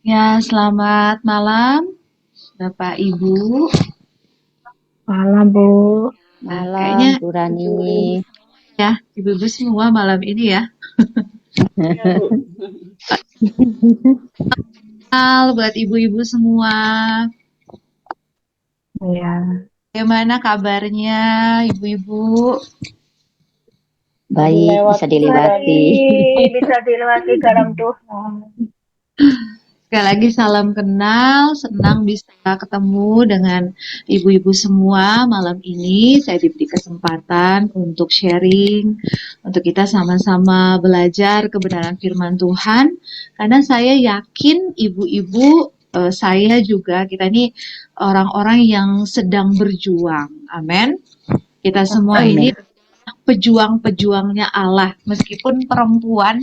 Ya, selamat malam, Bapak Ibu. Malam, Bu. Nah, Malam, kayaknya Bu Rani. ya, Ibu-ibu semua malam ini ya. Iya, Bu. Halo buat ibu-ibu semua. Iya, Bagaimana kabarnya, ibu-ibu? Baik, bisa dilewati. bisa dilewati garam Tuhan. Sekali lagi salam kenal, senang bisa ketemu dengan ibu-ibu semua malam ini. Saya diberi kesempatan untuk sharing, untuk kita sama-sama belajar kebenaran firman Tuhan. Karena saya yakin ibu-ibu, saya juga, kita ini orang-orang yang sedang berjuang. Amin. Kita semua ini Amin. pejuang-pejuangnya Allah, meskipun perempuan,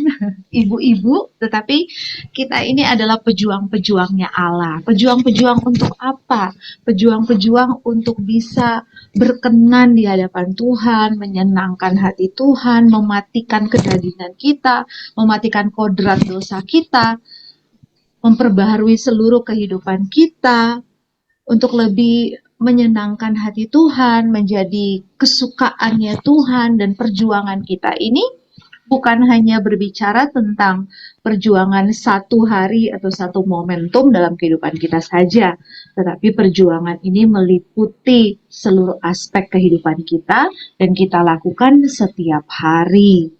ibu-ibu, tetapi kita ini adalah pejuang-pejuangnya Allah. Pejuang-pejuang untuk apa? Pejuang-pejuang untuk bisa berkenan di hadapan Tuhan, menyenangkan hati Tuhan, mematikan kedagingan kita, mematikan kodrat dosa kita, memperbaharui seluruh kehidupan kita, untuk lebih menyenangkan hati Tuhan, menjadi kesukaannya Tuhan, dan perjuangan kita ini bukan hanya berbicara tentang perjuangan satu hari atau satu momentum dalam kehidupan kita saja, tetapi perjuangan ini meliputi seluruh aspek kehidupan kita dan kita lakukan setiap hari,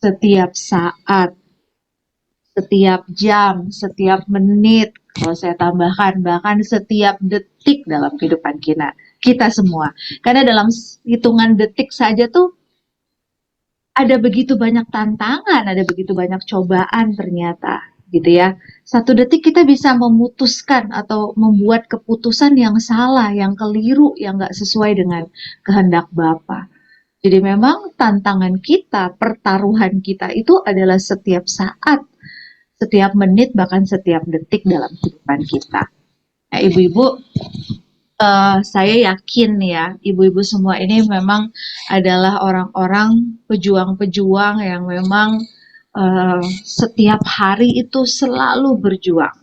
setiap saat, setiap jam, setiap menit, kalau saya tambahkan bahkan setiap detik dalam kehidupan kita semua. Karena dalam hitungan detik saja tuh ada begitu banyak tantangan, ada begitu banyak cobaan ternyata, gitu ya. Satu detik kita bisa memutuskan atau membuat keputusan yang salah, yang keliru, yang nggak sesuai dengan kehendak Bapa. Jadi memang tantangan kita, pertaruhan kita itu adalah setiap saat, setiap menit, bahkan setiap detik dalam kehidupan kita. Nah, ibu-ibu, saya yakin ya, ibu-ibu semua ini memang adalah orang-orang pejuang-pejuang yang memang setiap hari itu selalu berjuang.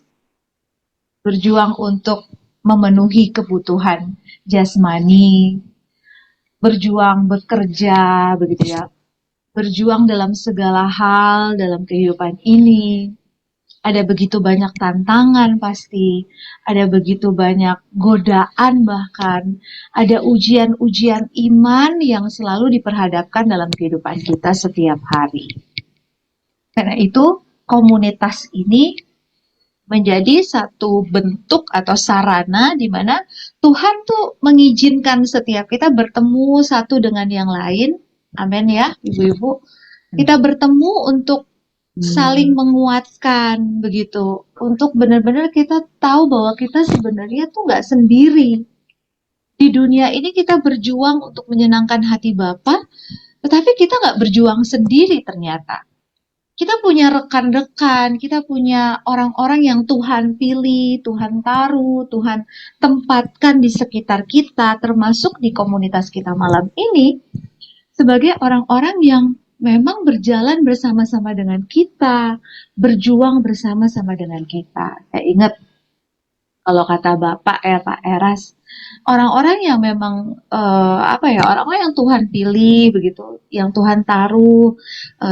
Berjuang untuk memenuhi kebutuhan jasmani, berjuang bekerja, begitu ya. Berjuang dalam segala hal dalam kehidupan ini. Ada begitu banyak tantangan pasti, ada begitu banyak godaan bahkan, ada ujian-ujian iman yang selalu diperhadapkan dalam kehidupan kita setiap hari. Karena itu, komunitas ini menjadi satu bentuk atau sarana di mana Tuhan tuh mengizinkan setiap kita bertemu satu dengan yang lain. Amin ya, ibu-ibu. Kita bertemu untuk saling menguatkan begitu, untuk benar-benar kita tahu bahwa kita sebenarnya tuh nggak sendiri di dunia ini. Kita berjuang untuk menyenangkan hati Bapa, tetapi kita nggak berjuang sendiri. Ternyata kita punya rekan-rekan, kita punya orang-orang yang Tuhan pilih, Tuhan taruh, Tuhan tempatkan di sekitar kita, termasuk di komunitas kita malam ini, sebagai orang-orang yang memang berjalan bersama-sama dengan kita, berjuang bersama-sama dengan kita. Saya ingat kalau kata Bapak ya, Pak Eras, orang-orang yang memang orang-orang yang Tuhan pilih begitu, yang Tuhan taruh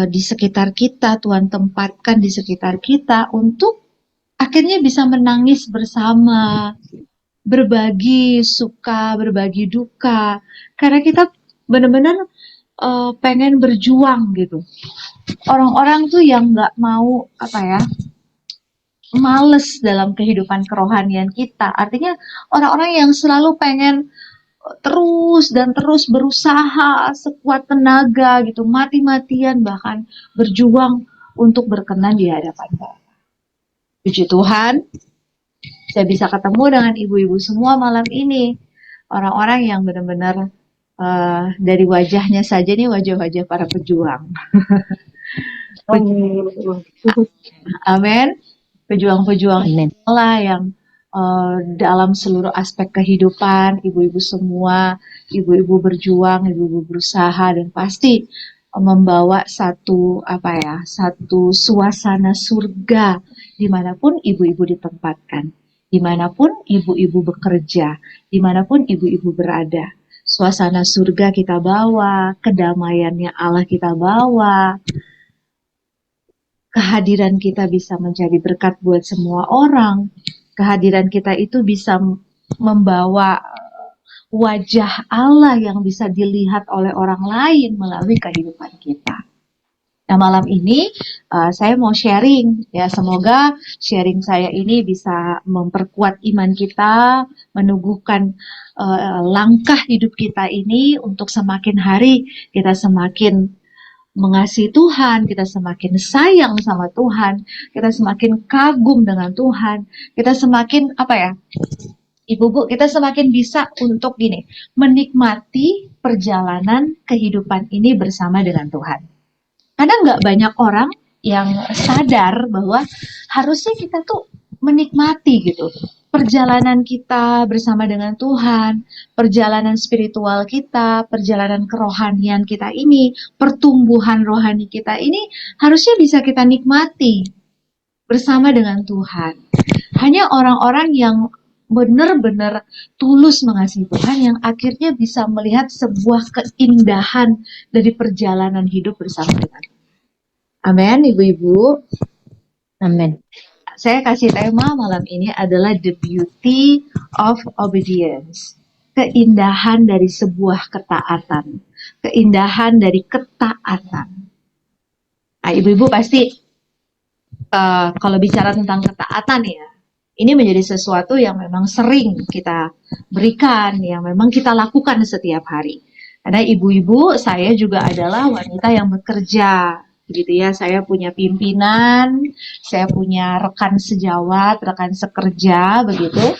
di sekitar kita, Tuhan tempatkan di sekitar kita untuk akhirnya bisa menangis bersama, berbagi suka, berbagi duka, karena kita benar-benar pengen berjuang gitu. Orang-orang tuh yang nggak mau males dalam kehidupan kerohanian kita. Artinya orang-orang yang selalu pengen terus dan terus berusaha sekuat tenaga gitu, mati-matian bahkan berjuang untuk berkenan di hadapan Bapa. Puji Tuhan, saya bisa ketemu dengan ibu-ibu semua malam ini. Orang-orang yang benar-benar dari wajahnya saja nih wajah-wajah para pejuang. Amin. Amin. Pejuang-pejuang Amin. Allah yang dalam seluruh aspek kehidupan, ibu-ibu semua, ibu-ibu berjuang, ibu-ibu berusaha, dan pasti membawa satu suasana surga dimanapun ibu-ibu ditempatkan, dimanapun ibu-ibu bekerja, dimanapun ibu-ibu berada. Suasana surga kita bawa, kedamaiannya Allah kita bawa, kehadiran kita bisa menjadi berkat buat semua orang, kehadiran kita itu bisa membawa wajah Allah yang bisa dilihat oleh orang lain melalui kehidupan kita. Nah, malam ini saya mau sharing ya, semoga sharing saya ini bisa memperkuat iman kita, meneguhkan langkah hidup kita ini untuk semakin hari kita semakin mengasihi Tuhan, kita semakin sayang sama Tuhan, kita semakin kagum dengan Tuhan, kita semakin Ibu-bu, kita semakin bisa untuk menikmati perjalanan kehidupan ini bersama dengan Tuhan. Karena nggak banyak orang yang sadar bahwa harusnya kita tuh menikmati gitu perjalanan kita bersama dengan Tuhan, perjalanan spiritual kita, perjalanan kerohanian kita ini, pertumbuhan rohani kita ini harusnya bisa kita nikmati bersama dengan Tuhan. Hanya orang-orang yang benar-benar tulus mengasihi Tuhan yang akhirnya bisa melihat sebuah keindahan dari perjalanan hidup bersama dengan Tuhan. Amin, ibu-ibu. Amin. Saya kasih tema malam ini adalah The Beauty of Obedience. Keindahan dari sebuah ketaatan. Keindahan dari ketaatan. Nah, ibu-ibu pasti kalau bicara tentang ketaatan ya, ini menjadi sesuatu yang memang sering kita berikan, yang memang kita lakukan setiap hari. Karena ibu-ibu, saya juga adalah wanita yang bekerja, gitu ya. Saya punya pimpinan, saya punya rekan sejawat, rekan sekerja, begitu.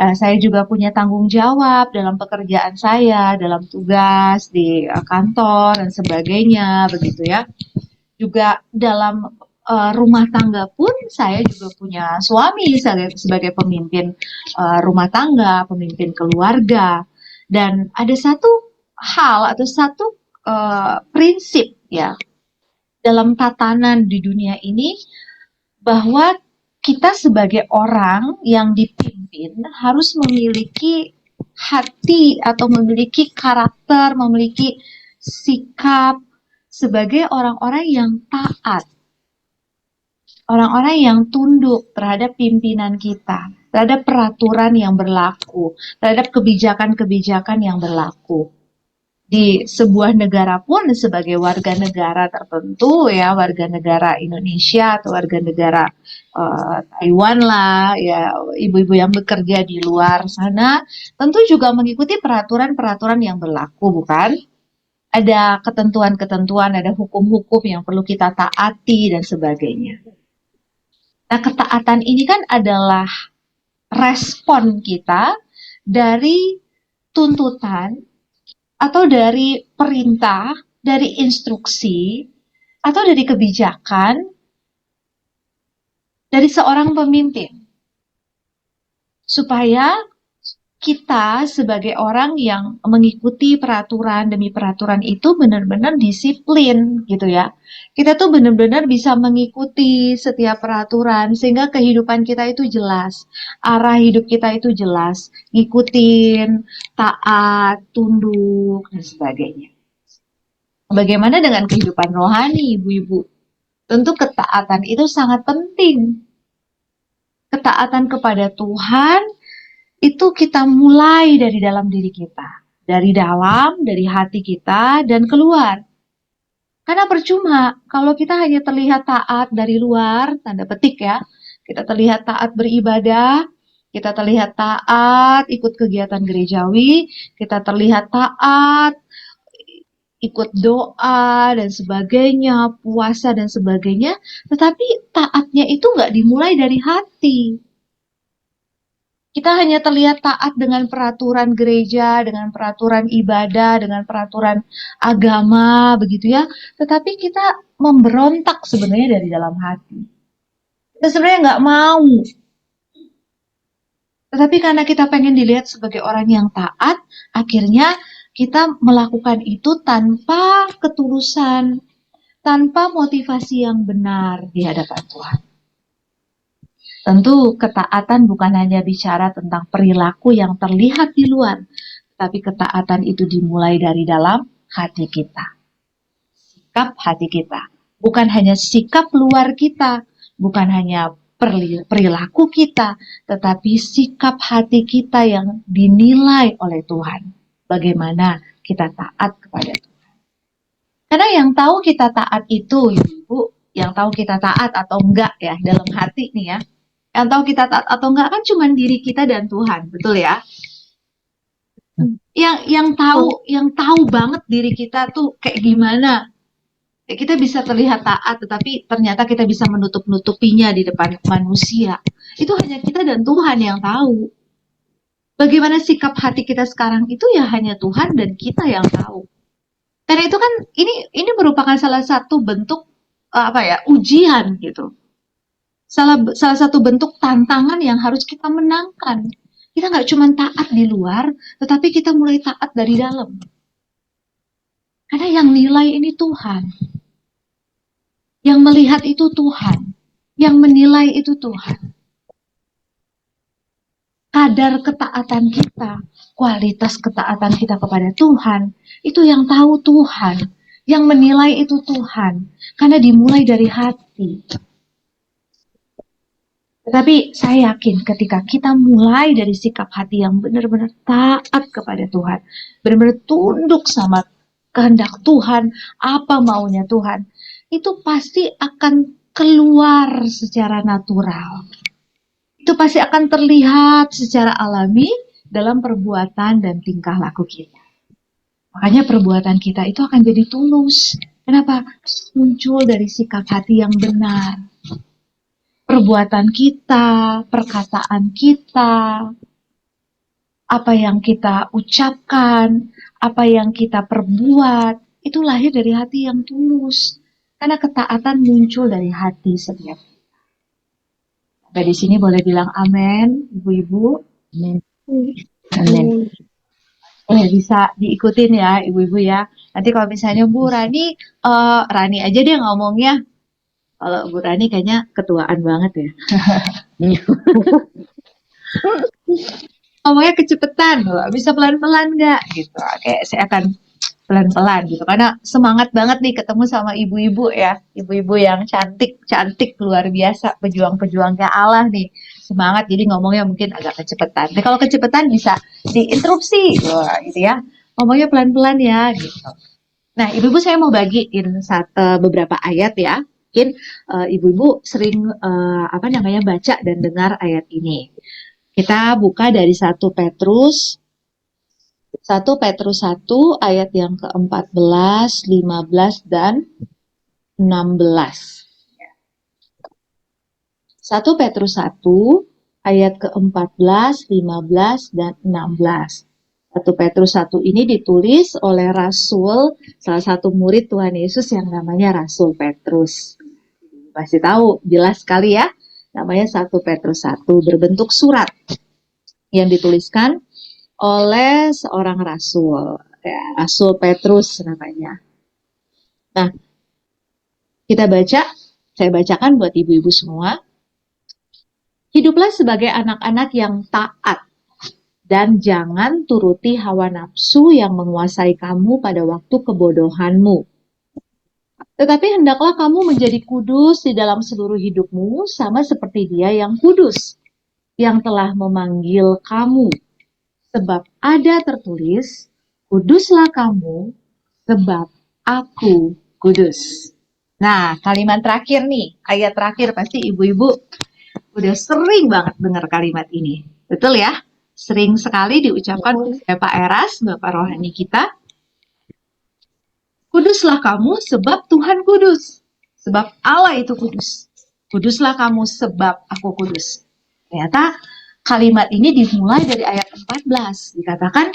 Saya juga punya tanggung jawab dalam pekerjaan saya, dalam tugas di kantor dan sebagainya, begitu ya. Juga dalam rumah tangga pun saya juga punya suami sebagai pemimpin rumah tangga, pemimpin keluarga. Dan ada satu hal atau satu prinsip ya dalam tatanan di dunia ini, bahwa kita sebagai orang yang dipimpin harus memiliki hati atau memiliki karakter, memiliki sikap sebagai orang-orang yang taat. Orang-orang yang tunduk terhadap pimpinan kita, terhadap peraturan yang berlaku, terhadap kebijakan-kebijakan yang berlaku. Di sebuah negara pun sebagai warga negara tertentu ya, warga negara Indonesia atau warga negara Taiwan lah ya, ibu-ibu yang bekerja di luar sana tentu juga mengikuti peraturan-peraturan yang berlaku, bukan? Ada ketentuan-ketentuan, ada hukum-hukum yang perlu kita taati dan sebagainya. Nah, ketaatan ini kan adalah respon kita dari tuntutan atau dari perintah, dari instruksi, atau dari kebijakan dari seorang pemimpin. Supaya kita sebagai orang yang mengikuti peraturan demi peraturan itu benar-benar disiplin gitu ya. Kita tuh benar-benar bisa mengikuti setiap peraturan sehingga kehidupan kita itu jelas. Arah hidup kita itu jelas. Ngikutin, taat, tunduk, dan sebagainya. Bagaimana dengan kehidupan rohani, ibu-ibu? Tentu ketaatan itu sangat penting. Ketaatan kepada Tuhan itu kita mulai dari dalam diri kita. Dari dalam, dari hati kita, dan keluar. Karena percuma, kalau kita hanya terlihat taat dari luar, tanda petik ya, kita terlihat taat beribadah, kita terlihat taat ikut kegiatan gerejawi, kita terlihat taat ikut doa dan sebagainya, puasa dan sebagainya, tetapi taatnya itu nggak dimulai dari hati. Kita hanya terlihat taat dengan peraturan gereja, dengan peraturan ibadah, dengan peraturan agama, begitu ya. Tetapi kita memberontak sebenarnya dari dalam hati. Kita sebenarnya nggak mau. Tetapi karena kita pengen dilihat sebagai orang yang taat, akhirnya kita melakukan itu tanpa ketulusan, tanpa motivasi yang benar di hadapan Tuhan. Tentu ketaatan bukan hanya bicara tentang perilaku yang terlihat di luar, tapi ketaatan itu dimulai dari dalam hati kita. Sikap hati kita. Bukan hanya sikap luar kita, bukan hanya perilaku kita, tetapi sikap hati kita yang dinilai oleh Tuhan. Bagaimana kita taat kepada Tuhan. Karena yang tahu kita taat itu, Ibu, yang tahu kita taat atau enggak ya, dalam hati nih ya. Yang tahu kita taat atau enggak kan cuma diri kita dan Tuhan, betul ya? Yang tahu banget diri kita tuh kayak gimana. Kita bisa terlihat taat, tetapi ternyata kita bisa menutup-nutupinya di depan manusia. Itu hanya kita dan Tuhan yang tahu. Bagaimana sikap hati kita sekarang itu ya hanya Tuhan dan kita yang tahu. Karena itu kan ini merupakan salah satu bentuk ujian gitu. Salah satu bentuk tantangan yang harus kita menangkan. Kita nggak cuma taat di luar, tetapi kita mulai taat dari dalam. Karena yang nilai ini Tuhan. Yang melihat itu Tuhan. Yang menilai itu Tuhan. Kadar ketaatan kita, kualitas ketaatan kita kepada Tuhan, itu yang tahu Tuhan. Yang menilai itu Tuhan. Karena dimulai dari hati. Tetapi saya yakin ketika kita mulai dari sikap hati yang benar-benar taat kepada Tuhan, benar-benar tunduk sama kehendak Tuhan, apa maunya Tuhan, itu pasti akan keluar secara natural. Itu pasti akan terlihat secara alami dalam perbuatan dan tingkah laku kita. Makanya perbuatan kita itu akan jadi tulus. Kenapa? Muncul dari sikap hati yang benar. Perbuatan kita, perkataan kita, apa yang kita ucapkan, apa yang kita perbuat, itu lahir dari hati yang tulus. Karena ketaatan muncul dari hati setiap kita. Sampai di sini boleh bilang amin, ibu-ibu. Amin. Amin. Bisa diikutin ya, ibu-ibu ya. Nanti kalau misalnya Bu Rani, Rani aja deh ngomongnya. Kalau Bu Rani kayaknya ketuaan banget ya. Ngomongnya kecepetan, bisa pelan-pelan nggak gitu. Kayak saya akan pelan-pelan gitu. Karena semangat banget nih ketemu sama ibu-ibu ya. Ibu-ibu yang cantik luar biasa. Pejuang-pejuangnya Allah nih. Semangat, jadi ngomongnya mungkin agak kecepetan. Tapi kalau kecepetan bisa diinterupsi gitu ya. Ngomongnya pelan-pelan ya gitu. Nah, ibu-ibu saya mau bagiin beberapa ayat ya. Mungkin ibu-ibu sering baca dan dengar ayat ini. Kita buka dari 1 Petrus 1 ayat yang ke-14, 15 dan 16. 1 Petrus 1 ayat ke-14, 15 dan 16. 1 Petrus 1 ini ditulis oleh Rasul, salah satu murid Tuhan Yesus yang namanya Rasul Petrus. Pasti tahu, jelas sekali ya. Namanya 1 Petrus 1, berbentuk surat yang dituliskan oleh seorang rasul. Ya, Rasul Petrus namanya. Nah, kita baca, saya bacakan buat ibu-ibu semua. Hiduplah sebagai anak-anak yang taat dan jangan turuti hawa nafsu yang menguasai kamu pada waktu kebodohanmu. Tetapi hendaklah kamu menjadi kudus di dalam seluruh hidupmu, sama seperti Dia yang kudus, yang telah memanggil kamu. Sebab ada tertulis, kuduslah kamu, sebab aku kudus. Nah, kalimat terakhir nih, ayat terakhir pasti ibu-ibu udah sering banget dengar kalimat ini. Betul ya? Sering sekali diucapkan oleh Pak Eras, Bapak Rohani kita. Kuduslah kamu sebab Tuhan kudus. Sebab Allah itu kudus. Kuduslah kamu sebab aku kudus. Ternyata kalimat ini dimulai dari ayat 14. Dikatakan,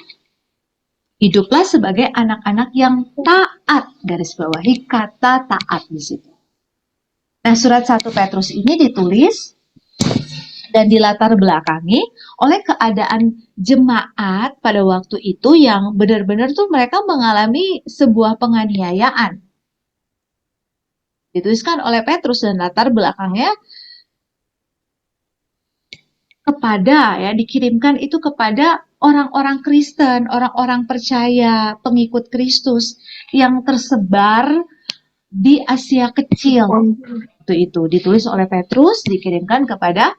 hiduplah sebagai anak-anak yang taat. Garis bawahi kata taat di situ. Nah, surat 1 Petrus ini ditulis dan dilatar belakangi oleh keadaan jemaat pada waktu itu yang benar-benar tuh mereka mengalami sebuah penganiayaan. Dituliskan oleh Petrus dan latar belakangnya dikirimkan itu kepada orang-orang Kristen, orang-orang percaya, pengikut Kristus yang tersebar di Asia Kecil. Itu ditulis oleh Petrus, dikirimkan kepada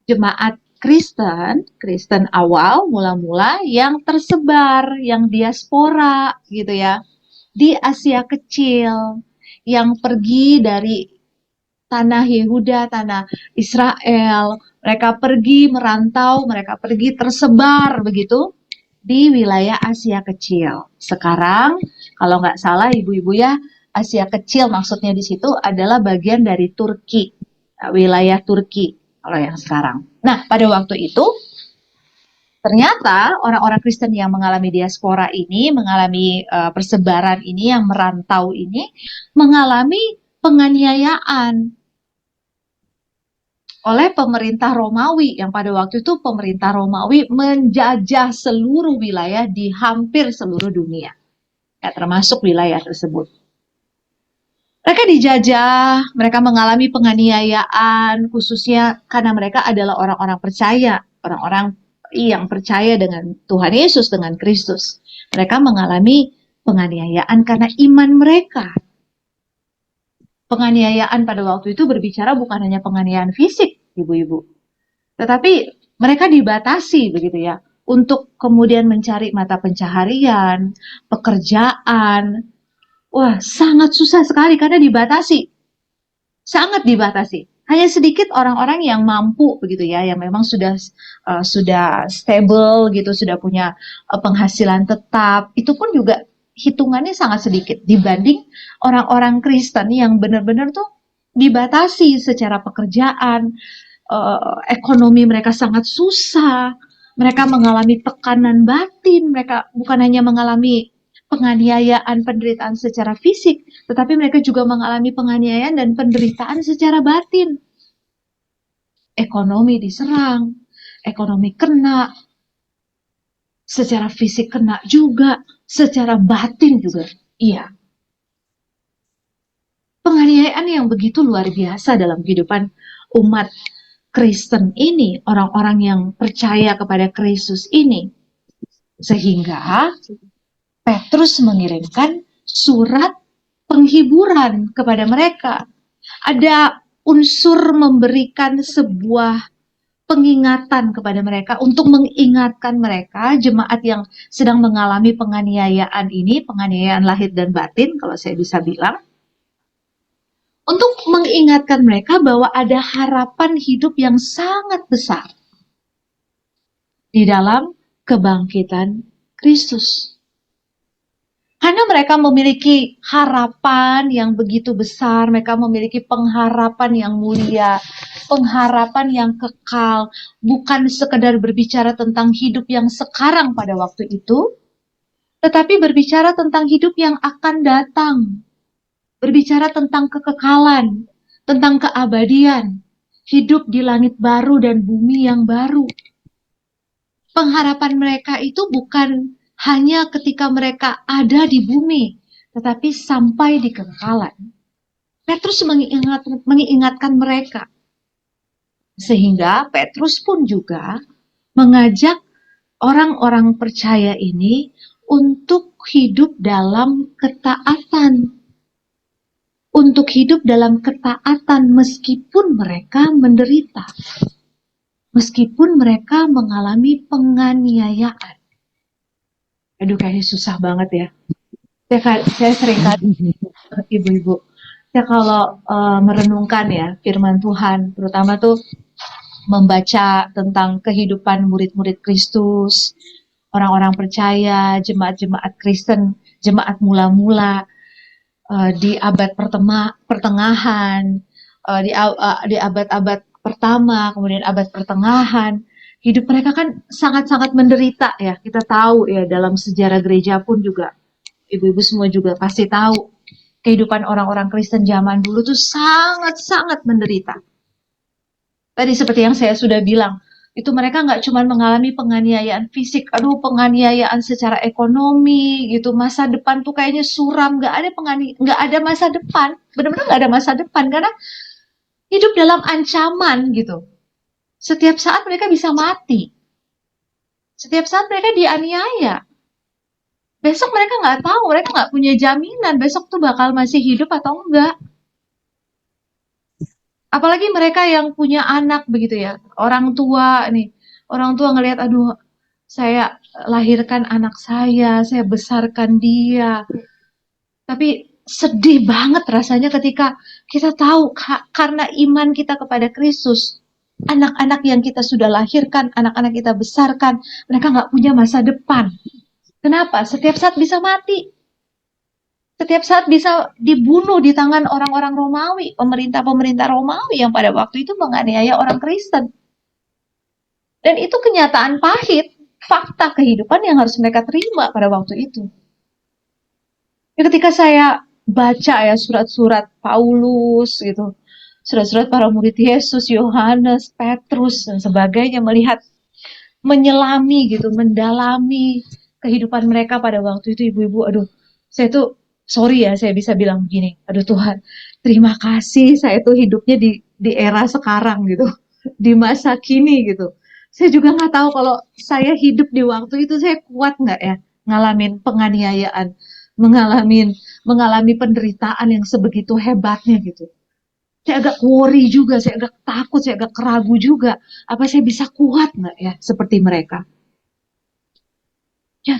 jemaat Kristen awal, mula-mula yang tersebar, yang diaspora gitu ya, di Asia Kecil, yang pergi dari tanah Yehuda, tanah Israel, mereka pergi merantau, mereka pergi tersebar begitu di wilayah Asia Kecil. Sekarang, kalau nggak salah ibu-ibu ya, Asia Kecil maksudnya di situ adalah bagian dari Turki, wilayah Turki kalau yang sekarang. Nah, pada waktu itu ternyata orang-orang Kristen yang mengalami diaspora ini, mengalami persebaran ini, yang merantau ini, mengalami penganiayaan oleh pemerintah Romawi, yang pada waktu itu pemerintah Romawi menjajah seluruh wilayah di hampir seluruh dunia, ya, termasuk wilayah tersebut. Mereka dijajah, mereka mengalami penganiayaan, khususnya karena mereka adalah orang-orang percaya, orang-orang yang percaya dengan Tuhan Yesus, dengan Kristus. Mereka mengalami penganiayaan karena iman mereka. Penganiayaan pada waktu itu berbicara bukan hanya penganiayaan fisik, ibu-ibu, tetapi mereka dibatasi begitu ya, untuk kemudian mencari mata pencaharian, pekerjaan. Wah, sangat susah sekali karena dibatasi, sangat dibatasi. Hanya sedikit orang-orang yang mampu begitu ya, yang memang sudah stable gitu, sudah punya penghasilan tetap. Itu pun juga hitungannya sangat sedikit dibanding orang-orang Kristen yang benar-benar tuh dibatasi secara pekerjaan, ekonomi mereka sangat susah, mereka mengalami tekanan batin, mereka bukan hanya mengalami penganiayaan, penderitaan secara fisik, tetapi mereka juga mengalami penganiayaan dan penderitaan secara batin. Ekonomi diserang, ekonomi kena, secara fisik kena juga, secara batin juga. Iya. Penganiayaan yang begitu luar biasa dalam kehidupan umat Kristen ini, orang-orang yang percaya kepada Kristus ini. Sehingga Petrus mengirimkan surat penghiburan kepada mereka. Ada unsur memberikan sebuah pengingatan kepada mereka, untuk mengingatkan mereka, jemaat yang sedang mengalami penganiayaan ini, penganiayaan lahir dan batin, kalau saya bisa bilang, untuk mengingatkan mereka bahwa ada harapan hidup yang sangat besar di dalam kebangkitan Kristus. Karena mereka memiliki harapan yang begitu besar, mereka memiliki pengharapan yang mulia, pengharapan yang kekal, bukan sekedar berbicara tentang hidup yang sekarang pada waktu itu, tetapi berbicara tentang hidup yang akan datang, berbicara tentang kekekalan, tentang keabadian, hidup di langit baru dan bumi yang baru. Pengharapan mereka itu bukan hanya ketika mereka ada di bumi, tetapi sampai di kekekalan. Petrus mengingatkan mereka. Sehingga Petrus pun juga mengajak orang-orang percaya ini untuk hidup dalam ketaatan. Untuk hidup dalam ketaatan meskipun mereka menderita. Meskipun mereka mengalami penganiayaan. Aduh, kayaknya susah banget ya. Saya sering kali, ibu-ibu, saya kalau merenungkan ya firman Tuhan, terutama tuh membaca tentang kehidupan murid-murid Kristus, orang-orang percaya, jemaat-jemaat Kristen, jemaat mula-mula di abad pertengahan, di abad-abad pertama, kemudian abad pertengahan. Hidup mereka kan sangat-sangat menderita ya. Kita tahu ya, dalam sejarah gereja pun juga, ibu-ibu semua juga pasti tahu, kehidupan orang-orang Kristen zaman dulu tuh sangat-sangat menderita. Tadi seperti yang saya sudah bilang, itu mereka nggak cuma mengalami penganiayaan fisik, penganiayaan secara ekonomi gitu. Masa depan tuh kayaknya suram, nggak ada masa depan, benar-benar nggak ada masa depan karena hidup dalam ancaman gitu. Setiap saat mereka bisa mati, setiap saat mereka dianiaya. Besok mereka nggak tahu, mereka nggak punya jaminan besok tuh bakal masih hidup atau enggak. Apalagi mereka yang punya anak begitu ya, orang tua nih. Orang tua ngelihat, aduh, saya lahirkan anak saya besarkan dia. Tapi sedih banget rasanya ketika kita tahu karena iman kita kepada Kristus, anak-anak yang kita sudah lahirkan, anak-anak kita besarkan, mereka nggak punya masa depan. Kenapa? Setiap saat bisa mati. Setiap saat bisa dibunuh di tangan orang-orang Romawi, pemerintah-pemerintah Romawi yang pada waktu itu menganiaya orang Kristen. Dan itu kenyataan pahit, fakta kehidupan yang harus mereka terima pada waktu itu. Ya, ketika saya baca ya surat-surat Paulus gitu, surat-surat para murid Yesus, Yohanes, Petrus, dan sebagainya, menyelami gitu, mendalami kehidupan mereka pada waktu itu, ibu-ibu, aduh, saya tuh sorry ya, saya bisa bilang begini, aduh Tuhan, terima kasih saya tuh hidupnya di era sekarang gitu, di masa kini gitu. Saya juga nggak tahu kalau saya hidup di waktu itu saya kuat nggak ya ngalamin penganiayaan, mengalami penderitaan yang sebegitu hebatnya gitu. Saya agak worry juga, saya agak takut, saya agak keragu juga. Apa saya bisa kuat nggak ya seperti mereka? Ya,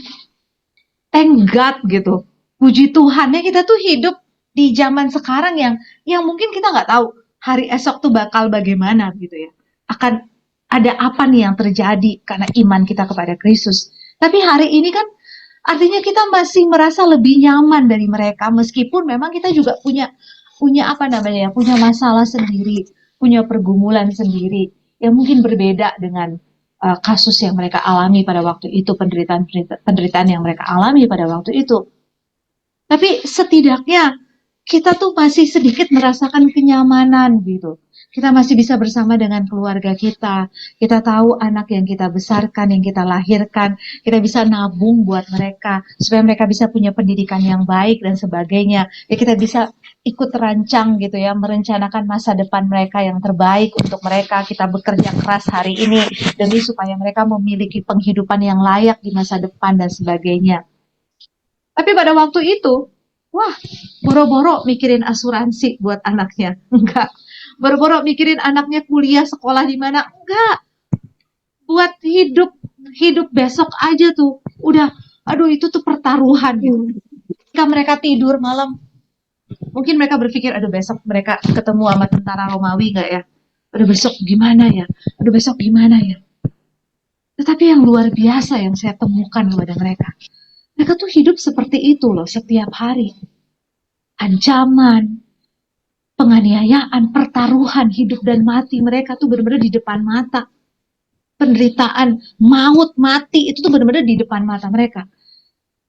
thank God gitu. Puji Tuhan ya kita tuh hidup di zaman sekarang yang mungkin kita nggak tahu hari esok tuh bakal bagaimana gitu ya. Akan ada apa nih yang terjadi karena iman kita kepada Kristus. Tapi hari ini kan artinya kita masih merasa lebih nyaman dari mereka meskipun memang kita juga punya apa namanya ya, punya masalah sendiri, punya pergumulan sendiri yang mungkin berbeda dengan kasus yang mereka alami pada waktu itu, penderitaan yang mereka alami pada waktu itu. Tapi setidaknya kita tuh masih sedikit merasakan kenyamanan gitu. Kita masih bisa bersama dengan keluarga kita. Kita tahu anak yang kita besarkan, yang kita lahirkan. Kita bisa nabung buat mereka supaya mereka bisa punya pendidikan yang baik dan sebagainya. Ya kita bisa ikut terancang gitu ya, merencanakan masa depan mereka yang terbaik untuk mereka. Kita bekerja keras hari ini demi supaya mereka memiliki penghidupan yang layak di masa depan dan sebagainya. Tapi pada waktu itu, wah, boro-boro mikirin asuransi buat anaknya. Enggak. Boro-boro mikirin anaknya kuliah, sekolah di mana. Enggak. Buat hidup besok aja tuh. Udah, aduh itu tuh pertaruhan. Ketika mereka tidur malam, mungkin mereka berpikir, aduh besok mereka ketemu sama tentara Romawi enggak ya? Aduh besok gimana ya? Aduh besok gimana ya? Tetapi yang luar biasa yang saya temukan kepada mereka. Mereka tuh hidup seperti itu loh setiap hari. Ancaman, penganiayaan, pertaruhan hidup dan mati mereka tuh benar-benar di depan mata. Penderitaan, maut, mati itu tuh benar-benar di depan mata mereka.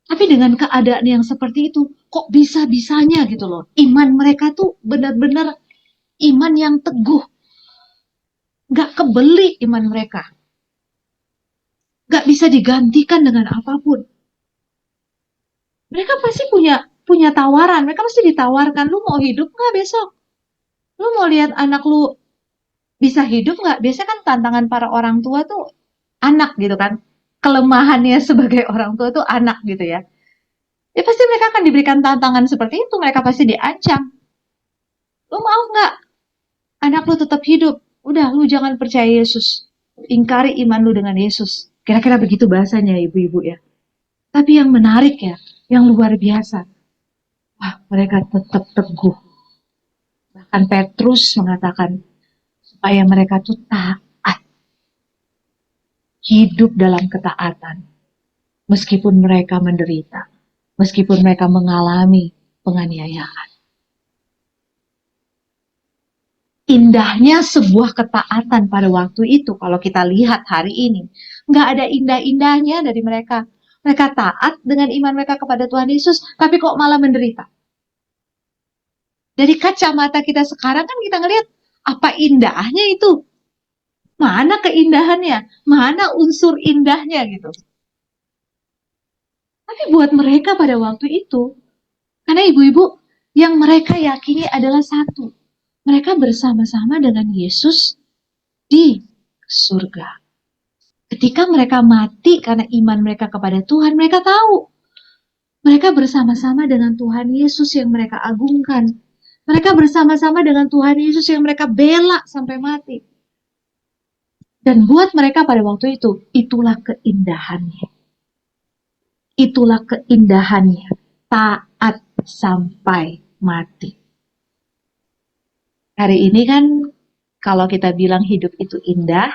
Tapi dengan keadaan yang seperti itu, kok bisa-bisanya gitu loh. Iman mereka tuh benar-benar iman yang teguh. Gak kebeli iman mereka. Gak bisa digantikan dengan apapun. Mereka pasti punya tawaran. Mereka pasti ditawarkan, lu mau hidup nggak besok? Lu mau lihat anak lu bisa hidup nggak? Biasanya kan tantangan para orang tua tuh anak gitu kan. Kelemahannya sebagai orang tua tuh anak gitu ya. Ya pasti mereka akan diberikan tantangan seperti itu. Mereka pasti diancam. Lu mau nggak anak lu tetap hidup? Udah, lu jangan percaya Yesus. Ingkari iman lu dengan Yesus. Kira-kira begitu bahasanya ibu-ibu ya. Tapi yang menarik ya, yang luar biasa. Wah, mereka tetap teguh. Bahkan Petrus mengatakan supaya mereka tuh taat. Hidup dalam ketaatan. Meskipun mereka menderita. Meskipun mereka mengalami penganiayaan. Indahnya sebuah ketaatan pada waktu itu, kalau kita lihat hari ini, nggak ada indah-indahnya dari mereka. Mereka taat dengan iman mereka kepada Tuhan Yesus, tapi kok malah menderita. Dari kacamata kita sekarang kan kita ngelihat apa indahnya itu. Mana keindahannya? Mana unsur indahnya gitu. Tapi buat mereka pada waktu itu, karena ibu-ibu yang mereka yakini adalah satu. Mereka bersama-sama dengan Yesus di surga. Ketika mereka mati karena iman mereka kepada Tuhan, mereka tahu mereka bersama-sama dengan Tuhan Yesus yang mereka agungkan. Mereka bersama-sama dengan Tuhan Yesus yang mereka bela sampai mati. Dan buat mereka pada waktu itu, itulah keindahannya. Itulah keindahannya. Taat sampai mati. Hari ini kan, kalau kita bilang hidup itu indah,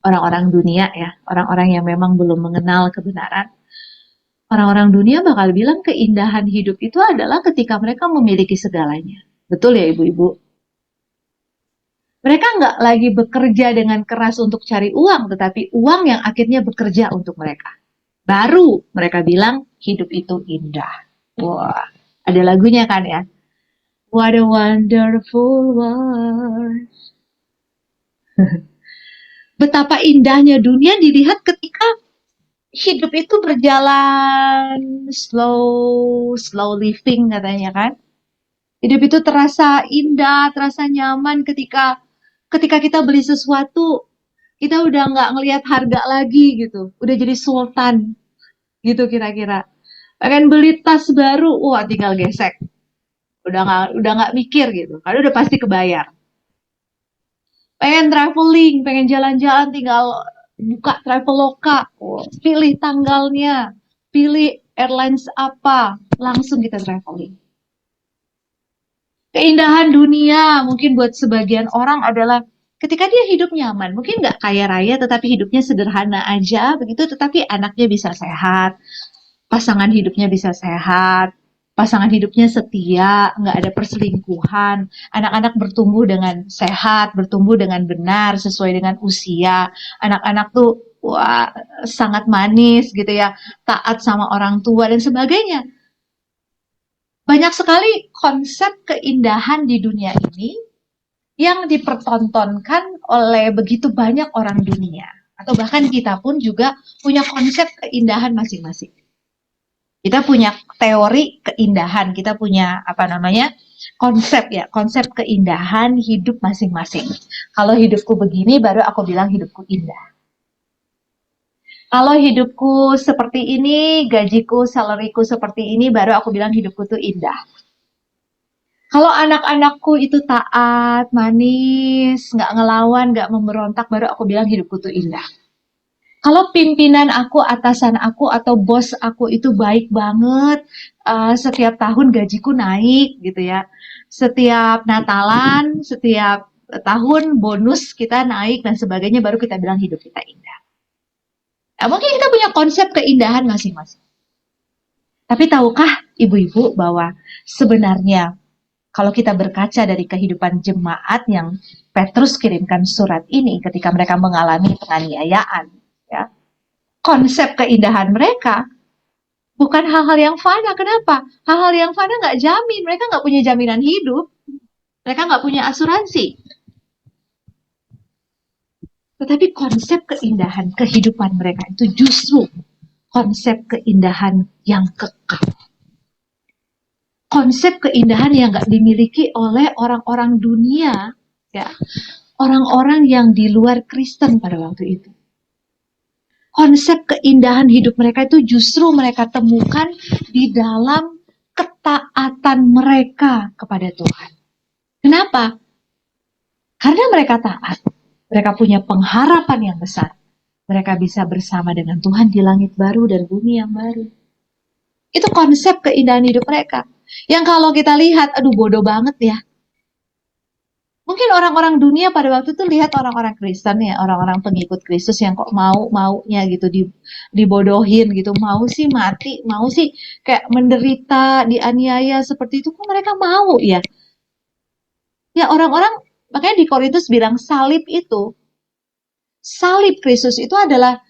orang-orang dunia ya, orang-orang yang memang belum mengenal kebenaran, orang-orang dunia bakal bilang keindahan hidup itu adalah ketika mereka memiliki segalanya. Betul ya ibu-ibu? Mereka nggak lagi bekerja dengan keras untuk cari uang, tetapi uang yang akhirnya bekerja untuk mereka. Baru mereka bilang hidup itu indah. Wah, ada lagunya kan ya? What a wonderful world. Betapa indahnya dunia dilihat ketika hidup itu berjalan slow living katanya kan. Hidup itu terasa indah, terasa nyaman ketika kita beli sesuatu, kita udah nggak ngelihat harga lagi gitu. Udah jadi sultan gitu kira-kira. Pengen beli tas baru, wah tinggal gesek. Udah nggak mikir gitu. Karena udah pasti kebayar. Pengen traveling, pengen jalan-jalan, tinggal buka Traveloka, pilih tanggalnya, pilih airlines apa, langsung kita traveling. Keindahan dunia mungkin buat sebagian orang adalah ketika dia hidup nyaman, mungkin nggak kaya raya tetapi hidupnya sederhana aja begitu, tetapi anaknya bisa sehat, pasangan hidupnya bisa sehat, pasangan hidupnya setia, nggak ada perselingkuhan, anak-anak bertumbuh dengan sehat, bertumbuh dengan benar sesuai dengan usia, anak-anak tuh wah sangat manis gitu ya, taat sama orang tua dan sebagainya. Banyak sekali konsep keindahan di dunia ini yang dipertontonkan oleh begitu banyak orang dunia. Atau bahkan kita pun juga punya konsep keindahan masing-masing. Kita punya teori keindahan, kita punya konsep keindahan hidup masing-masing. Kalau hidupku begini baru aku bilang hidupku indah. Kalau hidupku seperti ini, gajiku, salariku seperti ini, baru aku bilang hidupku tuh indah. Kalau anak-anakku itu taat, manis, nggak ngelawan, nggak memberontak, baru aku bilang hidupku tuh indah. Kalau pimpinan aku, atasan aku, atau bos aku itu baik banget, setiap tahun gajiku naik gitu ya. Setiap Natalan, setiap tahun bonus kita naik dan sebagainya, baru kita bilang hidup kita indah. Nah, mungkin kita punya konsep keindahan masing-masing. Tapi tahukah ibu-ibu bahwa sebenarnya kalau kita berkaca dari kehidupan jemaat yang Petrus kirimkan surat ini ketika mereka mengalami penganiayaan, ya, konsep keindahan mereka bukan hal-hal yang fana. Kenapa? Hal-hal yang fana nggak jamin. Mereka nggak punya jaminan hidup. Mereka nggak punya asuransi. Tetapi konsep keindahan kehidupan mereka itu justru konsep keindahan yang kekal. Konsep keindahan yang gak dimiliki oleh orang-orang dunia, ya, orang-orang yang di luar Kristen pada waktu itu. Konsep keindahan hidup mereka itu justru mereka temukan di dalam ketaatan mereka kepada Tuhan. Kenapa? Karena mereka taat. Mereka punya pengharapan yang besar. Mereka bisa bersama dengan Tuhan di langit baru dan bumi yang baru. Itu konsep keindahan hidup mereka. Yang kalau kita lihat, aduh bodoh banget ya. Mungkin orang-orang dunia pada waktu itu lihat orang-orang Kristen ya, orang-orang pengikut Kristus yang kok maunya gitu dibodohin gitu, mau sih mati, mau sih kayak menderita, dianiaya seperti itu, kok mereka mau ya? Ya orang-orang, makanya di Korintus bilang salib Kristus itu adalah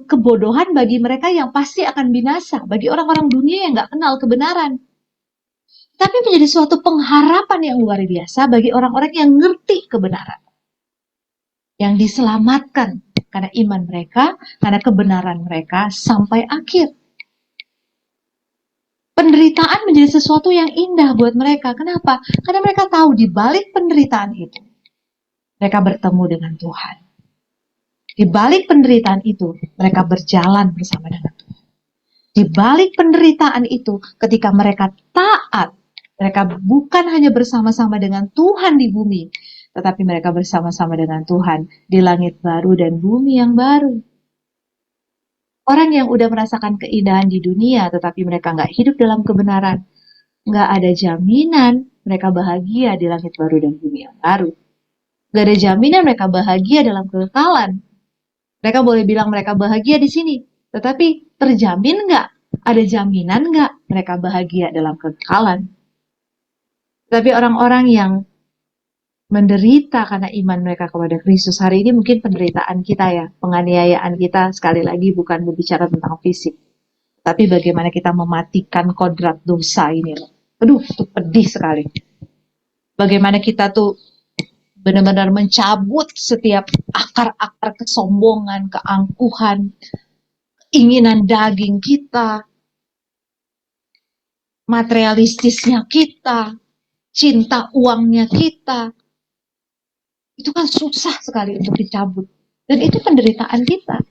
kebodohan bagi mereka yang pasti akan binasa, bagi orang-orang dunia yang nggak kenal kebenaran. Tapi menjadi suatu pengharapan yang luar biasa bagi orang-orang yang ngerti kebenaran. yang diselamatkan karena iman mereka, karena kebenaran mereka sampai akhir. Penderitaan menjadi sesuatu yang indah buat mereka. Kenapa? Karena mereka tahu di balik penderitaan itu, mereka bertemu dengan Tuhan. Di balik penderitaan itu, mereka berjalan bersama dengan Tuhan. Di balik penderitaan itu, ketika mereka taat, mereka bukan hanya bersama-sama dengan Tuhan di bumi, tetapi mereka bersama-sama dengan Tuhan di langit baru dan bumi yang baru. Orang yang udah merasakan keindahan di dunia, tetapi mereka nggak hidup dalam kebenaran, nggak ada jaminan mereka bahagia di langit baru dan bumi yang baru. Nggak ada jaminan mereka bahagia dalam kekekalan. Mereka boleh bilang mereka bahagia di sini, tetapi terjamin nggak? Ada jaminan nggak mereka bahagia dalam kekekalan? Tapi orang-orang yang menderita karena iman mereka kepada Kristus. Hari ini mungkin penderitaan kita ya, penganiayaan kita sekali lagi bukan berbicara tentang fisik. Tapi bagaimana kita mematikan kodrat dosa ini loh. Aduh, itu pedih sekali. Bagaimana kita tuh benar-benar mencabut setiap akar-akar kesombongan, keangkuhan, keinginan daging kita, materialistisnya kita, cinta uangnya kita. Itu kan susah sekali untuk dicabut. Dan itu penderitaan kita.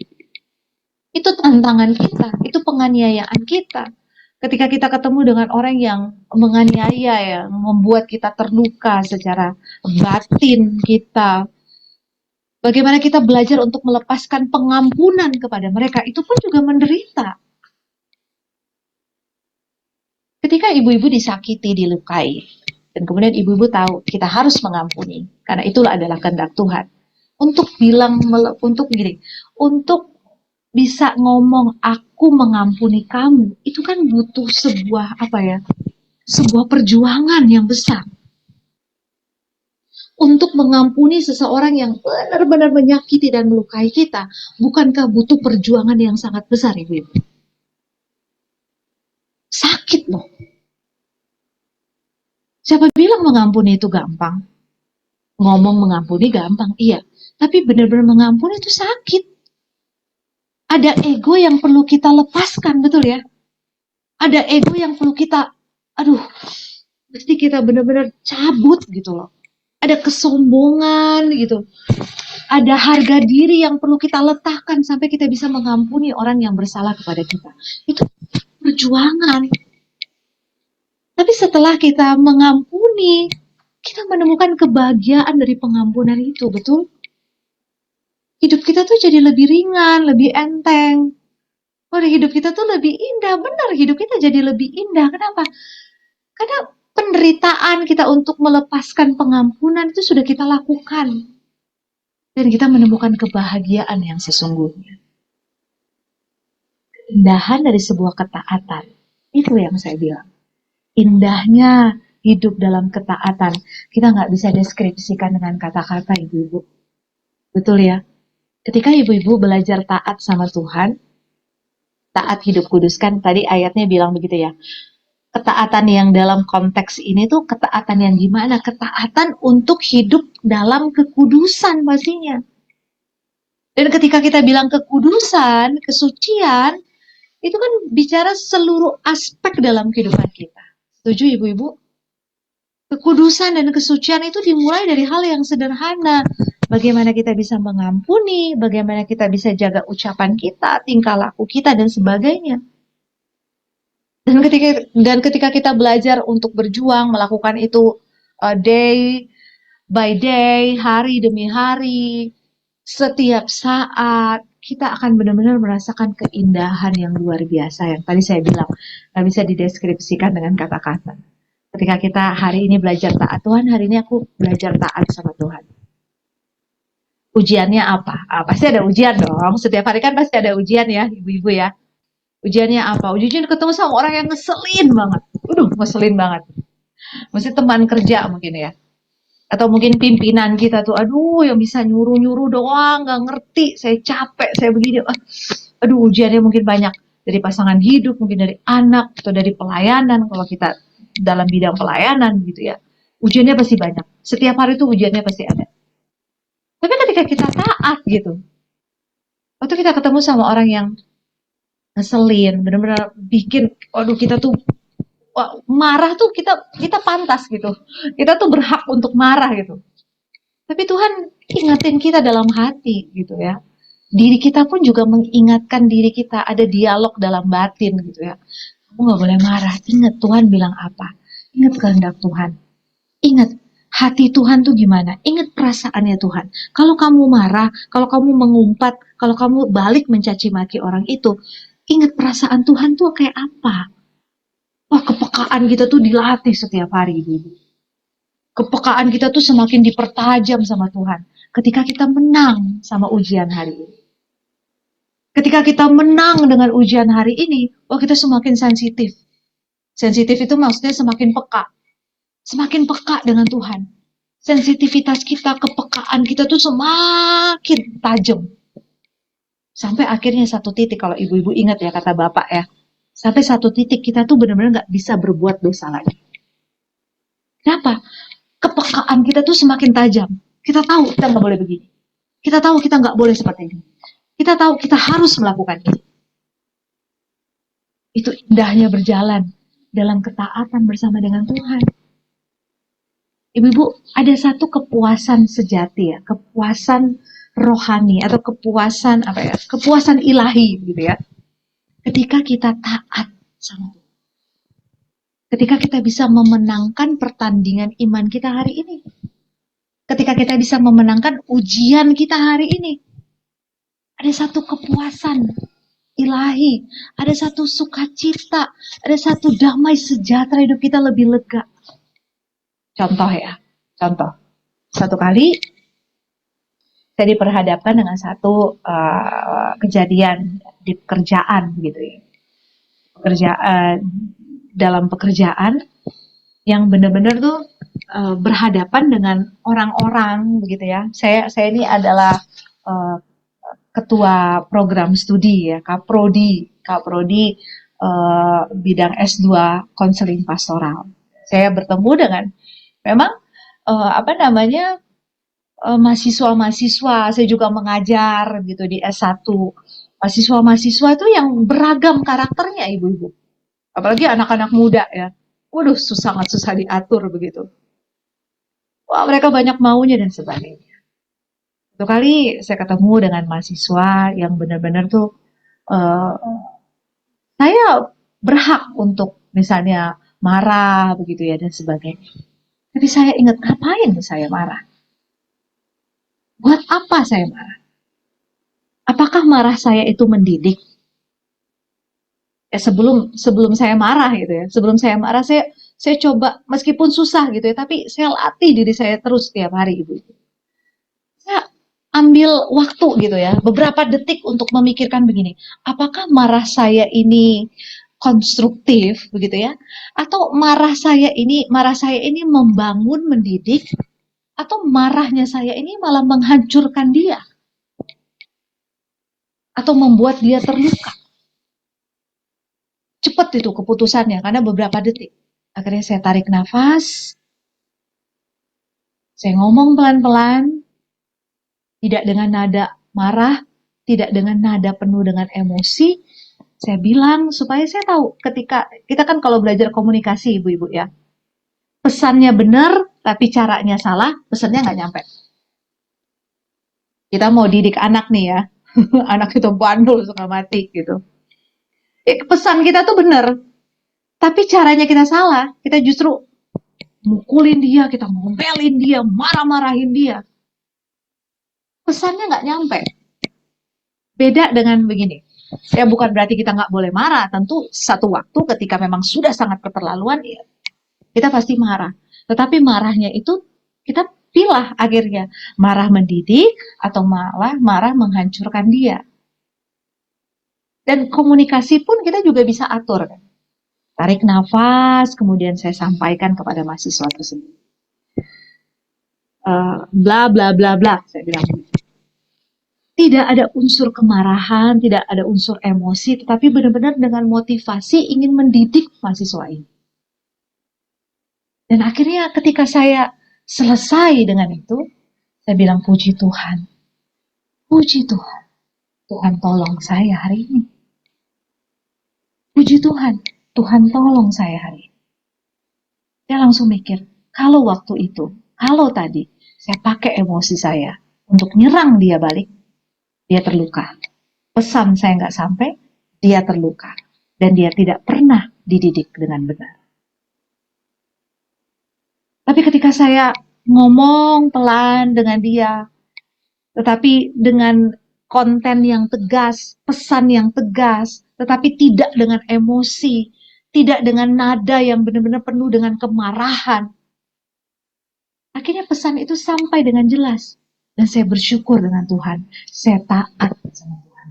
Itu tantangan kita. Itu penganiayaan kita. Ketika kita ketemu dengan orang yang menganiaya, yang membuat kita terluka secara batin kita. Bagaimana kita belajar untuk melepaskan pengampunan kepada mereka. Itu pun juga menderita. Ketika ibu-ibu disakiti, dilukai. Dan kemudian ibu-ibu tahu kita harus mengampuni. Karena itulah adalah kehendak Tuhan. Untuk bisa ngomong aku mengampuni kamu. Itu kan butuh sebuah sebuah perjuangan yang besar. Untuk mengampuni seseorang yang benar-benar menyakiti dan melukai kita. Bukankah butuh perjuangan yang sangat besar, ibu-ibu? Sakit loh. Siapa bilang mengampuni itu gampang? Ngomong mengampuni gampang, iya. Tapi benar-benar mengampuni itu sakit. Ada ego yang perlu kita lepaskan, betul ya? Ada ego yang perlu kita, mesti kita benar-benar cabut gitu loh. Ada kesombongan gitu. Ada harga diri yang perlu kita letakkan sampai kita bisa mengampuni orang yang bersalah kepada kita. Itu perjuangan. Tapi setelah kita mengampuni, kita menemukan kebahagiaan dari pengampunan itu, betul? Hidup kita tuh jadi lebih ringan, lebih enteng. Hidup kita tuh lebih indah, benar hidup kita jadi lebih indah. Kenapa? Karena penderitaan kita untuk melepaskan pengampunan itu sudah kita lakukan. Dan kita menemukan kebahagiaan yang sesungguhnya. Keindahan dari sebuah ketaatan, itu yang saya bilang. Indahnya hidup dalam ketaatan. Kita nggak bisa deskripsikan dengan kata-kata, ibu-ibu. Betul ya? Ketika ibu-ibu belajar taat sama Tuhan, taat hidup kudus, kan tadi ayatnya bilang begitu ya. Ketaatan yang dalam konteks ini tuh ketaatan yang gimana? Ketaatan untuk hidup dalam kekudusan pastinya. Dan ketika kita bilang kekudusan, kesucian, itu kan bicara seluruh aspek dalam kehidupan kita. Setuju ibu-ibu? Kekudusan dan kesucian itu dimulai dari hal yang sederhana. Bagaimana kita bisa mengampuni, bagaimana kita bisa jaga ucapan kita, tingkah laku kita, dan sebagainya. Dan ketika kita belajar untuk berjuang, melakukan itu day by day, hari demi hari, setiap saat, kita akan benar-benar merasakan keindahan yang luar biasa. Yang tadi saya bilang, nggak bisa dideskripsikan dengan kata-kata. Ketika kita hari ini belajar taat, Tuhan hari ini aku belajar taat sama Tuhan. Ujiannya apa? Pasti ada ujian dong. Setiap hari kan pasti ada ujian ya, ibu-ibu ya. Ujiannya apa? Ujian ketemu sama orang yang ngeselin banget. Ngeselin banget. Mesti teman kerja mungkin ya. Atau mungkin pimpinan kita tuh, yang bisa nyuruh-nyuruh doang, gak ngerti, saya capek, saya begini. Ujiannya mungkin banyak. Dari pasangan hidup, mungkin dari anak, atau dari pelayanan, kalau kita dalam bidang pelayanan gitu ya. Ujiannya pasti banyak. Setiap hari tuh ujiannya pasti ada. Tapi ketika kita taat gitu, waktu kita ketemu sama orang yang ngeselin, benar-benar bikin, waduh kita tuh marah tuh kita pantas gitu. Kita tuh berhak untuk marah gitu. Tapi Tuhan ingetin kita dalam hati gitu ya. Diri kita pun juga mengingatkan diri kita, ada dialog dalam batin gitu ya. Kamu gak boleh marah, ingat Tuhan bilang apa. Ingat kehendak Tuhan. Ingat hati Tuhan tuh gimana. Ingat perasaannya Tuhan. Kalau kamu marah, kalau kamu mengumpat, kalau kamu balik mencaci maki orang itu, ingat perasaan Tuhan tuh kayak apa. Wah, kepekaan kita tuh dilatih setiap hari gitu. Kepekaan kita tuh semakin dipertajam sama Tuhan. Ketika kita menang sama ujian hari ini. Ketika kita menang dengan ujian hari ini, wah kita semakin sensitif. Sensitif itu maksudnya semakin peka. Semakin peka dengan Tuhan. Sensitivitas kita, kepekaan kita tuh semakin tajam. Sampai akhirnya satu titik, kalau ibu-ibu ingat ya kata Bapak ya. Sampai satu titik kita tuh benar-benar gak bisa berbuat dosa lagi. Kenapa? Kepekaan kita tuh semakin tajam. Kita tahu kita gak boleh begini. Kita tahu kita gak boleh seperti ini. Kita tahu kita harus melakukan ini. Itu indahnya berjalan dalam ketaatan bersama dengan Tuhan. Ibu-ibu, ada satu kepuasan sejati ya, kepuasan rohani atau kepuasan kepuasan ilahi gitu ya. Ketika kita taat sama Tuhan. Ketika kita bisa memenangkan pertandingan iman kita hari ini. Ketika kita bisa memenangkan ujian kita hari ini. Ada satu kepuasan ilahi, ada satu sukacita, ada satu damai sejahtera, hidup kita lebih lega. Contoh ya, satu kali saya diperhadapkan dengan satu kejadian di pekerjaan gitu ya. Dalam pekerjaan yang benar-benar tuh berhadapan dengan orang-orang begitu ya. Saya ini adalah ketua program studi ya, Kaprodi bidang S2 konseling pastoral. Saya bertemu dengan memang mahasiswa-mahasiswa, saya juga mengajar gitu di S1. Mahasiswa-mahasiswa itu yang beragam karakternya ibu-ibu. Apalagi anak-anak muda ya. Waduh, sangat susah diatur begitu. Wah, mereka banyak maunya dan sebagainya. Satu kali saya ketemu dengan mahasiswa yang benar-benar tuh saya berhak untuk misalnya marah begitu ya dan sebagainya. Tapi saya ingat ngapain saya marah? Buat apa saya marah? Apakah marah saya itu mendidik? Sebelum saya marah gitu ya. Sebelum saya marah saya coba meskipun susah gitu ya, tapi saya latih diri saya terus setiap hari ibu. Saya ambil waktu gitu ya, beberapa detik untuk memikirkan begini, apakah marah saya ini konstruktif begitu ya, atau marah saya ini membangun, mendidik, atau marahnya saya ini malah menghancurkan dia, atau membuat dia terluka. Cepat itu keputusannya, karena beberapa detik. Akhirnya saya tarik nafas, saya ngomong pelan-pelan, tidak dengan nada marah, tidak dengan nada penuh dengan emosi. Saya bilang supaya saya tahu ketika kita kan kalau belajar komunikasi ibu-ibu ya, pesannya benar tapi caranya salah, pesannya nggak nyampe. Kita mau didik anak nih ya, anak itu bandel suka mati gitu. Pesan kita tuh benar, tapi caranya kita salah. Kita justru mukulin dia, kita ngomelin dia, marah-marahin dia. Pesannya nggak nyampe. Beda dengan begini. Ya bukan berarti kita nggak boleh marah. Tentu satu waktu ketika memang sudah sangat keterlaluan, ya, kita pasti marah. Tetapi marahnya itu kita pilih akhirnya. Marah mendidik atau malah marah menghancurkan dia. Dan komunikasi pun kita juga bisa atur. Tarik nafas, kemudian saya sampaikan kepada mahasiswa tersebut. Bla bla bla bla, saya bilang. Tidak ada unsur kemarahan, tidak ada unsur emosi, tetapi benar-benar dengan motivasi ingin mendidik mahasiswa ini. Dan akhirnya ketika saya selesai dengan itu, Saya bilang, puji Tuhan. Puji Tuhan. Tuhan tolong saya hari ini. Puji Tuhan. Tuhan tolong saya hari ini. Saya langsung mikir, kalau waktu itu, kalau tadi, saya pakai emosi saya untuk nyerang dia balik, dia terluka. Pesan saya nggak sampai, dia terluka. Dan dia tidak pernah dididik dengan benar. Tapi ketika saya ngomong pelan dengan dia, tetapi dengan konten yang tegas, pesan yang tegas, tetapi tidak dengan emosi, tidak dengan nada yang benar-benar penuh dengan kemarahan. Akhirnya pesan itu sampai dengan jelas. Dan saya bersyukur dengan Tuhan. Saya taat sama Tuhan.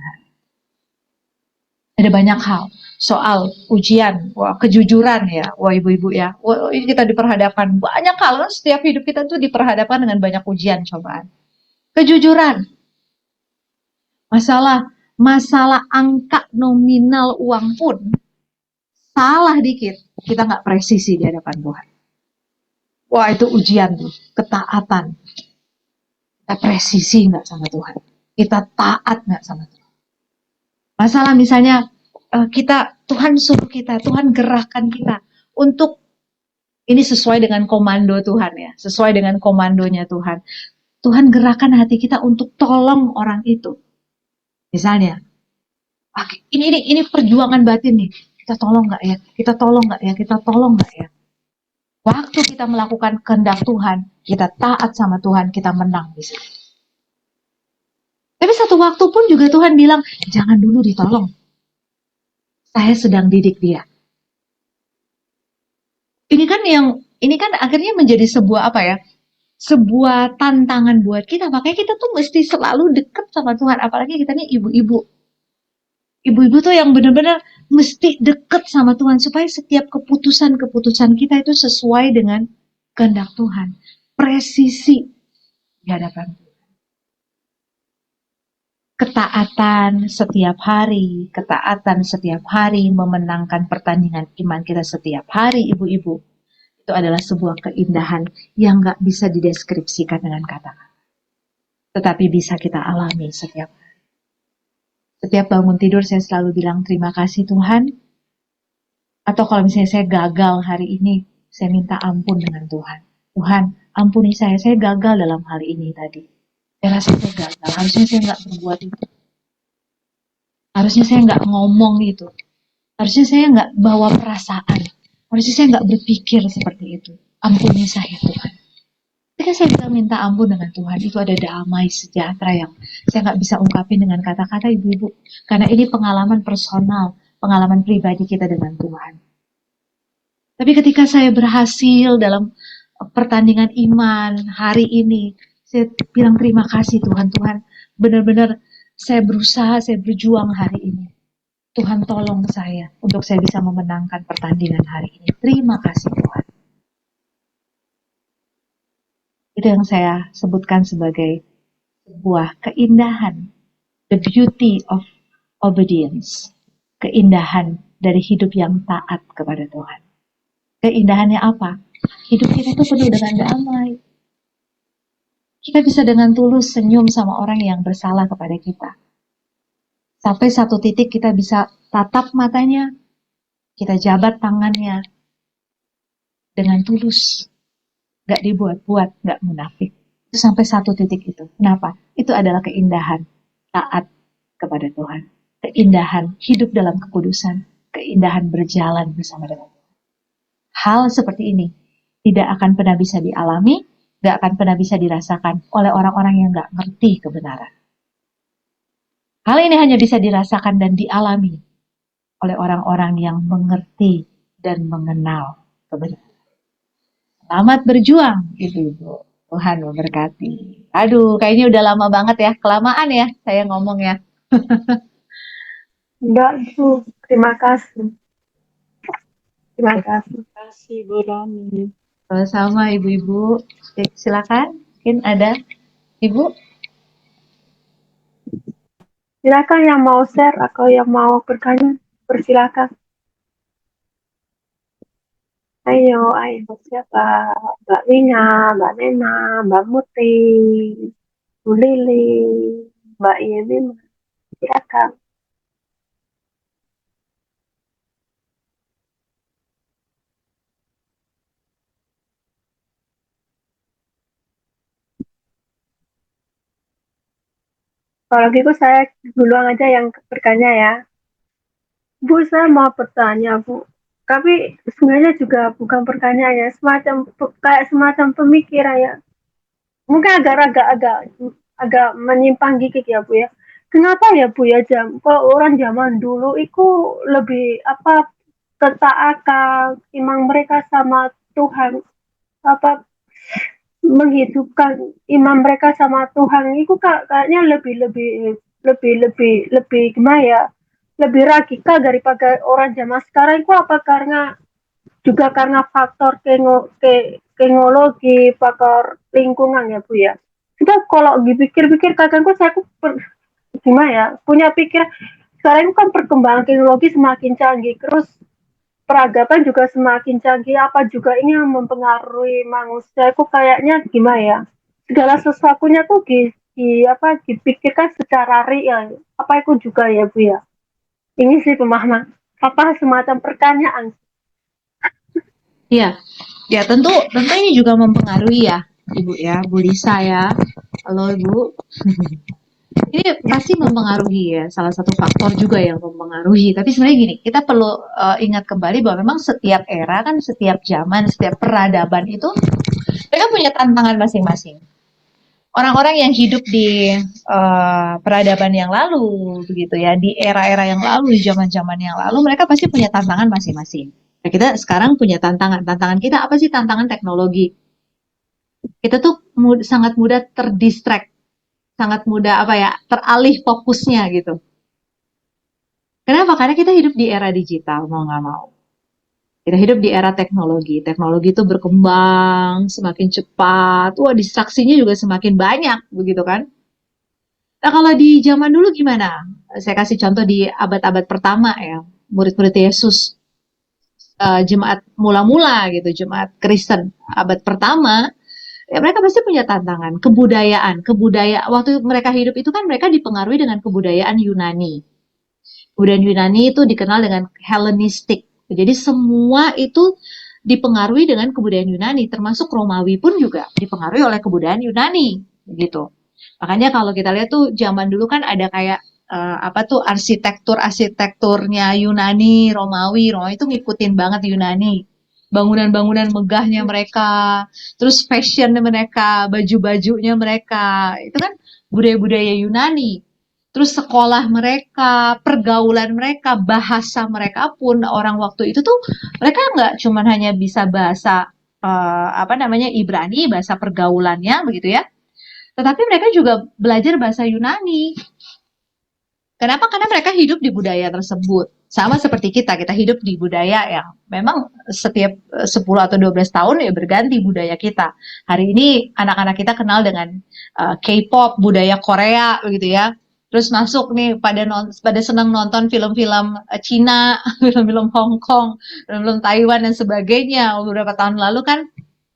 Ada banyak hal. Soal ujian, wah, kejujuran ya, wah ibu-ibu ya. Wah, ini kita diperhadapkan banyak hal. Setiap hidup kita tuh diperhadapkan dengan banyak ujian, cobaan. Kejujuran. Masalah angka nominal uang pun salah dikit, kita nggak presisi di hadapan Tuhan. Wah itu ujian tuh, ketaatan. Kita presisi nggak sama Tuhan. Kita taat nggak sama Tuhan. Masalah misalnya Tuhan suruh kita, Tuhan gerahkan kita untuk ini sesuai dengan komando Tuhan ya, sesuai dengan komandonya Tuhan. Tuhan gerahkan hati kita untuk tolong orang itu. Misalnya, ini perjuangan batin nih. Kita tolong nggak ya? Kita tolong nggak ya? Kita tolong nggak ya? Waktu kita melakukan kehendak Tuhan, kita taat sama Tuhan, kita menang bisa. Tapi satu waktu pun juga Tuhan bilang, jangan dulu ditolong. Saya sedang didik dia. Ini kan akhirnya menjadi sebuah apa ya? Sebuah tantangan buat kita. Makanya kita tuh mesti selalu dekat sama Tuhan. Apalagi kita nih ibu-ibu. Ibu-ibu tuh yang benar-benar mesti dekat sama Tuhan. Supaya setiap keputusan-keputusan kita itu sesuai dengan kehendak Tuhan. Presisi di hadapan Tuhan. Ketaatan setiap hari, memenangkan pertandingan iman kita setiap hari, ibu-ibu. Itu adalah sebuah keindahan yang gak bisa dideskripsikan dengan kata-kata. Tetapi bisa kita alami setiap hari. Setiap bangun tidur saya selalu bilang terima kasih Tuhan. Atau kalau misalnya saya gagal hari ini, saya minta ampun dengan Tuhan. Tuhan, ampuni saya gagal dalam hal ini tadi. Saya rasa saya gagal, harusnya saya gak berbuat itu. Harusnya saya gak ngomong itu. Harusnya saya gak bawa perasaan. Harusnya saya gak berpikir seperti itu. Ampuni saya Tuhan. Ketika saya bisa minta ampun dengan Tuhan, itu ada damai sejahtera yang saya gak bisa ungkapin dengan kata-kata ibu-ibu. Karena ini pengalaman personal, pengalaman pribadi kita dengan Tuhan. Tapi ketika saya berhasil dalam pertandingan iman hari ini, saya bilang terima kasih Tuhan. Tuhan benar-benar saya berusaha, saya berjuang hari ini. Tuhan tolong saya untuk saya bisa memenangkan pertandingan hari ini. Terima kasih Tuhan. Itu yang saya sebutkan sebagai sebuah keindahan. The beauty of obedience. Keindahan dari hidup yang taat kepada Tuhan. Keindahannya apa? Hidup kita itu penuh dengan damai. Kita bisa dengan tulus senyum sama orang yang bersalah kepada kita. Sampai satu titik kita bisa tatap matanya, kita jabat tangannya dengan tulus. Gak dibuat-buat, gak munafik. Itu sampai satu titik itu. Kenapa? Itu adalah keindahan taat kepada Tuhan. Keindahan hidup dalam kekudusan. Keindahan berjalan bersama dengan Tuhan. Hal seperti ini tidak akan pernah bisa dialami, gak akan pernah bisa dirasakan oleh orang-orang yang gak ngerti kebenaran. Hal ini hanya bisa dirasakan dan dialami oleh orang-orang yang mengerti dan mengenal kebenaran. Selamat berjuang, ibu-ibu. Tuhan memberkati. Aduh, kayaknya udah lama banget ya, kelamaan ya saya ngomong ya. Enggak, Bu. Terima kasih. Terima kasih. Terima kasih Bu Roni. Sama ibu-ibu. Silakan, mungkin ada ibu. Silakan yang mau share atau yang mau bertanya, persilakan. ayo siapa? Mbak Wina, Mbak Nena, Mbak Muti, Bu Lili, Mbak Yemi, silakan. Kalau gitu saya duluan aja yang bertanya ya. Bu, saya mau bertanya, Bu. Tapi sebenarnya juga bukan pertanyaan ya, kayak semacam pemikiran ya. Mungkin agak menyimpang dikit ya, Bu ya. Kenapa ya, Bu ya, kalau orang zaman dulu itu lebih apa ketaatan iman mereka sama Tuhan, apa menghidupkan iman mereka sama Tuhan itu kayaknya lebih gimana ya, lebih radikal daripada orang zaman sekarang. Itu apa karena faktor teknologi, faktor lingkungan ya, Bu ya. Kita kalau dipikir-pikir kadang-kadang gimana ya, punya pikir sekarang itu kan perkembangan teknologi semakin canggih, terus peradaban juga semakin canggih, apa juga ini yang mempengaruhi manusia. Itu kayaknya gimana ya, segala sesuatunya tuh dipikirkan secara real. Apa itu juga ya, Bu ya? Ini sih pemahaman apa semacam pertanyaan. Iya, ya tentu ini juga mempengaruhi ya, Ibu ya, Bu Lisa ya. Halo Ibu. Ini pasti mempengaruhi ya, salah satu faktor juga yang mempengaruhi. Tapi sebenarnya gini, kita perlu ingat kembali bahwa memang setiap era kan, setiap zaman, setiap peradaban itu mereka punya tantangan masing-masing. Orang-orang yang hidup di peradaban yang lalu, begitu ya, di era-era yang lalu, di zaman-zaman yang lalu, mereka pasti punya tantangan masing-masing. Nah, kita sekarang punya tantangan kita apa sih? Tantangan teknologi. Kita tuh sangat mudah terdistract, sangat mudah teralih fokusnya gitu. Kenapa? Karena kita hidup di era digital, mau nggak mau. Kita hidup di era teknologi. Teknologi itu berkembang semakin cepat. Wah, distraksinya juga semakin banyak, begitu kan? Nah, kalau di zaman dulu gimana? Saya kasih contoh di abad-abad pertama ya, murid-murid Yesus, jemaat mula-mula gitu, jemaat Kristen abad pertama, ya mereka pasti punya tantangan. Kebudayaan waktu mereka hidup itu kan mereka dipengaruhi dengan kebudayaan Yunani. Kebudayaan Yunani itu dikenal dengan Hellenistik. Jadi semua itu dipengaruhi dengan kebudayaan Yunani, termasuk Romawi pun juga dipengaruhi oleh kebudayaan Yunani, gitu. Makanya kalau kita lihat tuh zaman dulu kan ada kayak arsitekturnya Yunani, Romawi itu ngikutin banget Yunani. Bangunan-bangunan megahnya mereka, terus fashionnya mereka, baju-bajunya mereka, itu kan budaya-budaya Yunani. Terus sekolah mereka, pergaulan mereka, bahasa mereka pun orang waktu itu tuh mereka nggak cuma hanya bisa bahasa Ibrani, bahasa pergaulannya begitu ya. Tetapi mereka juga belajar bahasa Yunani. Kenapa? Karena mereka hidup di budaya tersebut. Sama seperti kita hidup di budaya yang memang setiap 10 atau 12 tahun ya berganti budaya kita. Hari ini anak-anak kita kenal dengan K-pop, budaya Korea begitu ya. Terus masuk nih pada senang nonton film-film Cina, film-film Hong Kong, film-film Taiwan dan sebagainya. Beberapa tahun lalu kan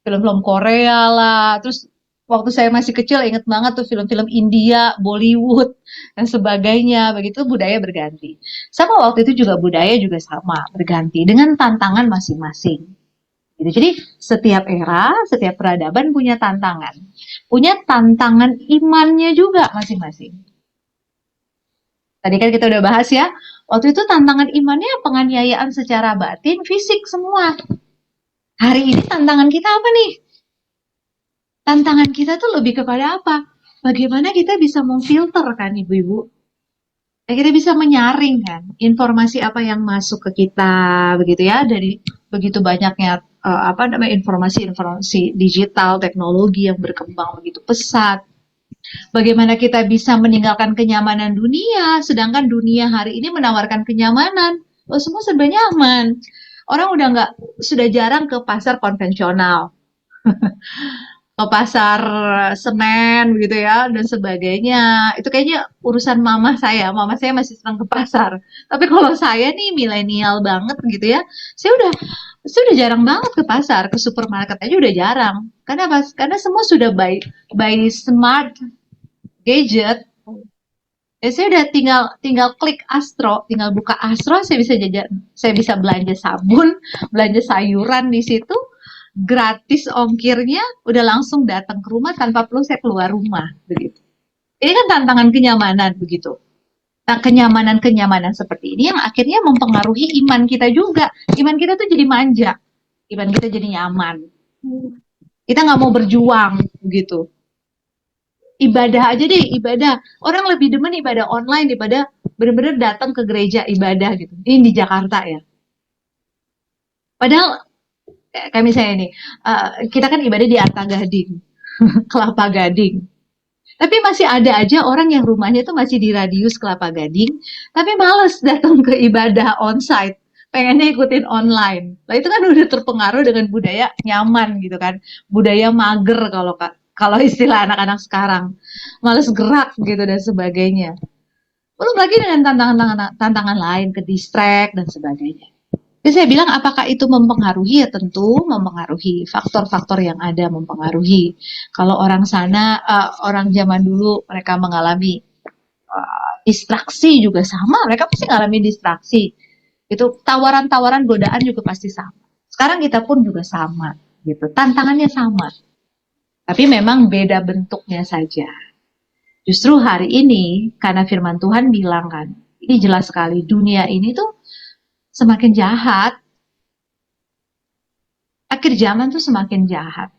film-film Korea lah. Terus waktu saya masih kecil inget banget tuh film-film India, Bollywood dan sebagainya. Begitu budaya berganti. Sama waktu itu juga budaya juga sama berganti dengan tantangan masing-masing. Gitu. Jadi setiap era, setiap peradaban punya tantangan. Punya tantangan imannya juga masing-masing. Tadi kan kita udah bahas ya, waktu itu tantangan imannya penganiayaan secara batin, fisik semua. Hari ini tantangan kita apa nih? Tantangan kita tuh lebih kepada apa? Bagaimana kita bisa memfilter kan ibu-ibu? Kita bisa menyaring kan informasi apa yang masuk ke kita begitu ya, dari begitu banyaknya informasi digital, teknologi yang berkembang begitu pesat. Bagaimana kita bisa meninggalkan kenyamanan dunia, sedangkan dunia hari ini menawarkan kenyamanan. Semua serba nyaman. Orang sudah jarang ke pasar konvensional, ke pasar Senen gitu ya, dan sebagainya. Itu kayaknya urusan mama saya. Mama saya masih senang ke pasar. Tapi kalau saya nih milenial banget gitu ya, saya udah Sudah jarang banget ke pasar, ke supermarket aja udah jarang. Karena apa? Karena semua sudah by smart gadget. Ya saya udah tinggal tinggal klik Astro, tinggal buka Astro, saya bisa jajan, saya bisa belanja sabun, belanja sayuran di situ, gratis ongkirnya, udah langsung datang ke rumah tanpa perlu saya keluar rumah, begitu. Ini kan tantangan kenyamanan begitu. Nah, kenyamanan-kenyamanan seperti ini yang akhirnya mempengaruhi iman kita juga. Iman kita tuh jadi manja, iman kita jadi nyaman. Kita nggak mau berjuang begitu. Ibadah aja deh, ibadah. Orang lebih demen ibadah online daripada benar-benar datang ke gereja ibadah gitu. Ini di Jakarta ya. Padahal kayak misalnya nih, kita kan ibadah di Arta Gading, Kelapa Gading. Tapi masih ada aja orang yang rumahnya tuh masih di radius Kelapa Gading, tapi males datang ke ibadah onsite, pengennya ikutin online. Nah itu kan udah terpengaruh dengan budaya nyaman gitu kan, budaya mager kalau istilah anak-anak sekarang, males gerak gitu dan sebagainya. Belum lagi dengan tantangan lain, ke distract dan sebagainya. Jadi saya bilang apakah itu mempengaruhi? Ya tentu mempengaruhi. Faktor-faktor yang ada mempengaruhi. Kalau orang sana, orang zaman dulu mereka mengalami distraksi juga sama. Mereka pasti mengalami distraksi. Itu tawaran-tawaran godaan juga pasti sama. Sekarang kita pun juga sama. Gitu. Tantangannya sama. Tapi memang beda bentuknya saja. Justru hari ini, karena firman Tuhan bilang kan, ini jelas sekali, dunia ini tuh semakin jahat. Akhir zaman tuh semakin jahat.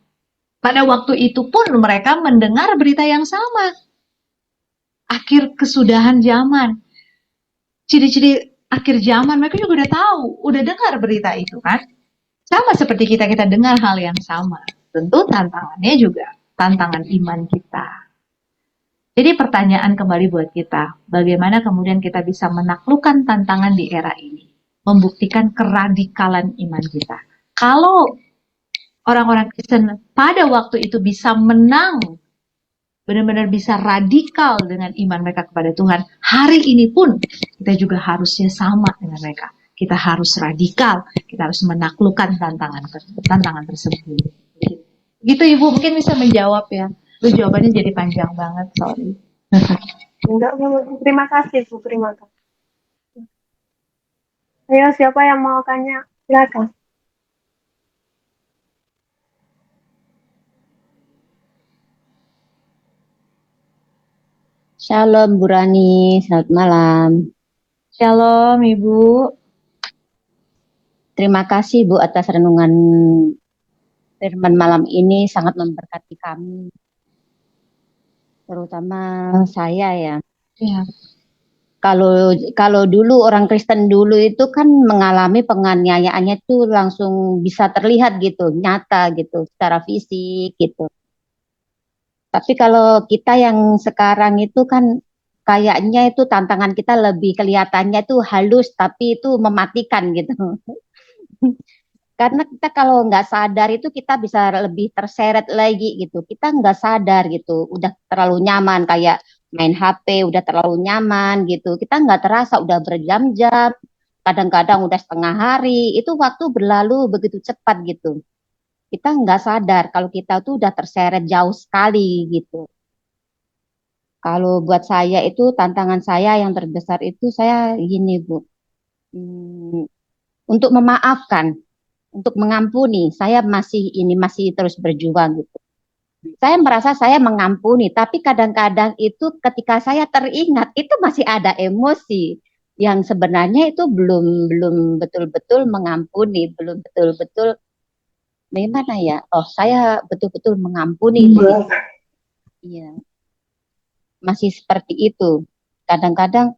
Pada waktu itu pun mereka mendengar berita yang sama. Akhir kesudahan zaman. Ciri-ciri akhir zaman mereka juga udah tahu, udah dengar berita itu kan. Sama seperti kita dengar hal yang sama. Tentu tantangannya juga tantangan iman kita. Jadi pertanyaan kembali buat kita, bagaimana kemudian kita bisa menaklukkan tantangan di era ini? Membuktikan keradikalan iman kita. Kalau orang-orang Kristen pada waktu itu bisa menang, benar-benar bisa radikal dengan iman mereka kepada Tuhan, hari ini pun kita juga harusnya sama dengan mereka. Kita harus radikal, kita harus menaklukkan tantangan tersebut. Gitu Ibu, mungkin bisa menjawab ya. Lu jawabannya jadi panjang banget, sorry. Enggak, terima kasih Bu, terima kasih. Ayo, siapa yang mau tanya? Silakan. Shalom Bu Rani, selamat malam. Shalom Ibu. Terima kasih Bu atas renungan firman malam ini, sangat memberkati kami. Terutama saya ya. Ya. Kalau dulu orang Kristen dulu itu kan mengalami penganiayaannya itu langsung bisa terlihat gitu, nyata gitu, secara fisik gitu. Tapi kalau kita yang sekarang itu kan kayaknya itu tantangan kita lebih kelihatannya itu halus tapi itu mematikan gitu. Karena kita kalau nggak sadar itu kita bisa lebih terseret lagi gitu. Kita nggak sadar gitu, udah terlalu nyaman kayak main HP, udah terlalu nyaman gitu. Kita nggak terasa udah berjam-jam, kadang-kadang udah setengah hari. Itu waktu berlalu begitu cepat gitu. Kita nggak sadar kalau kita tuh udah terseret jauh sekali gitu. Kalau buat saya itu tantangan saya yang terbesar itu saya gini Bu, untuk memaafkan, untuk mengampuni, saya masih terus berjuang gitu. Saya merasa saya mengampuni, tapi kadang-kadang itu ketika saya teringat itu masih ada emosi yang sebenarnya itu belum betul-betul mengampuni, belum betul-betul gimana ya? Oh, saya betul-betul mengampuni. Iya. Masih seperti itu. Kadang-kadang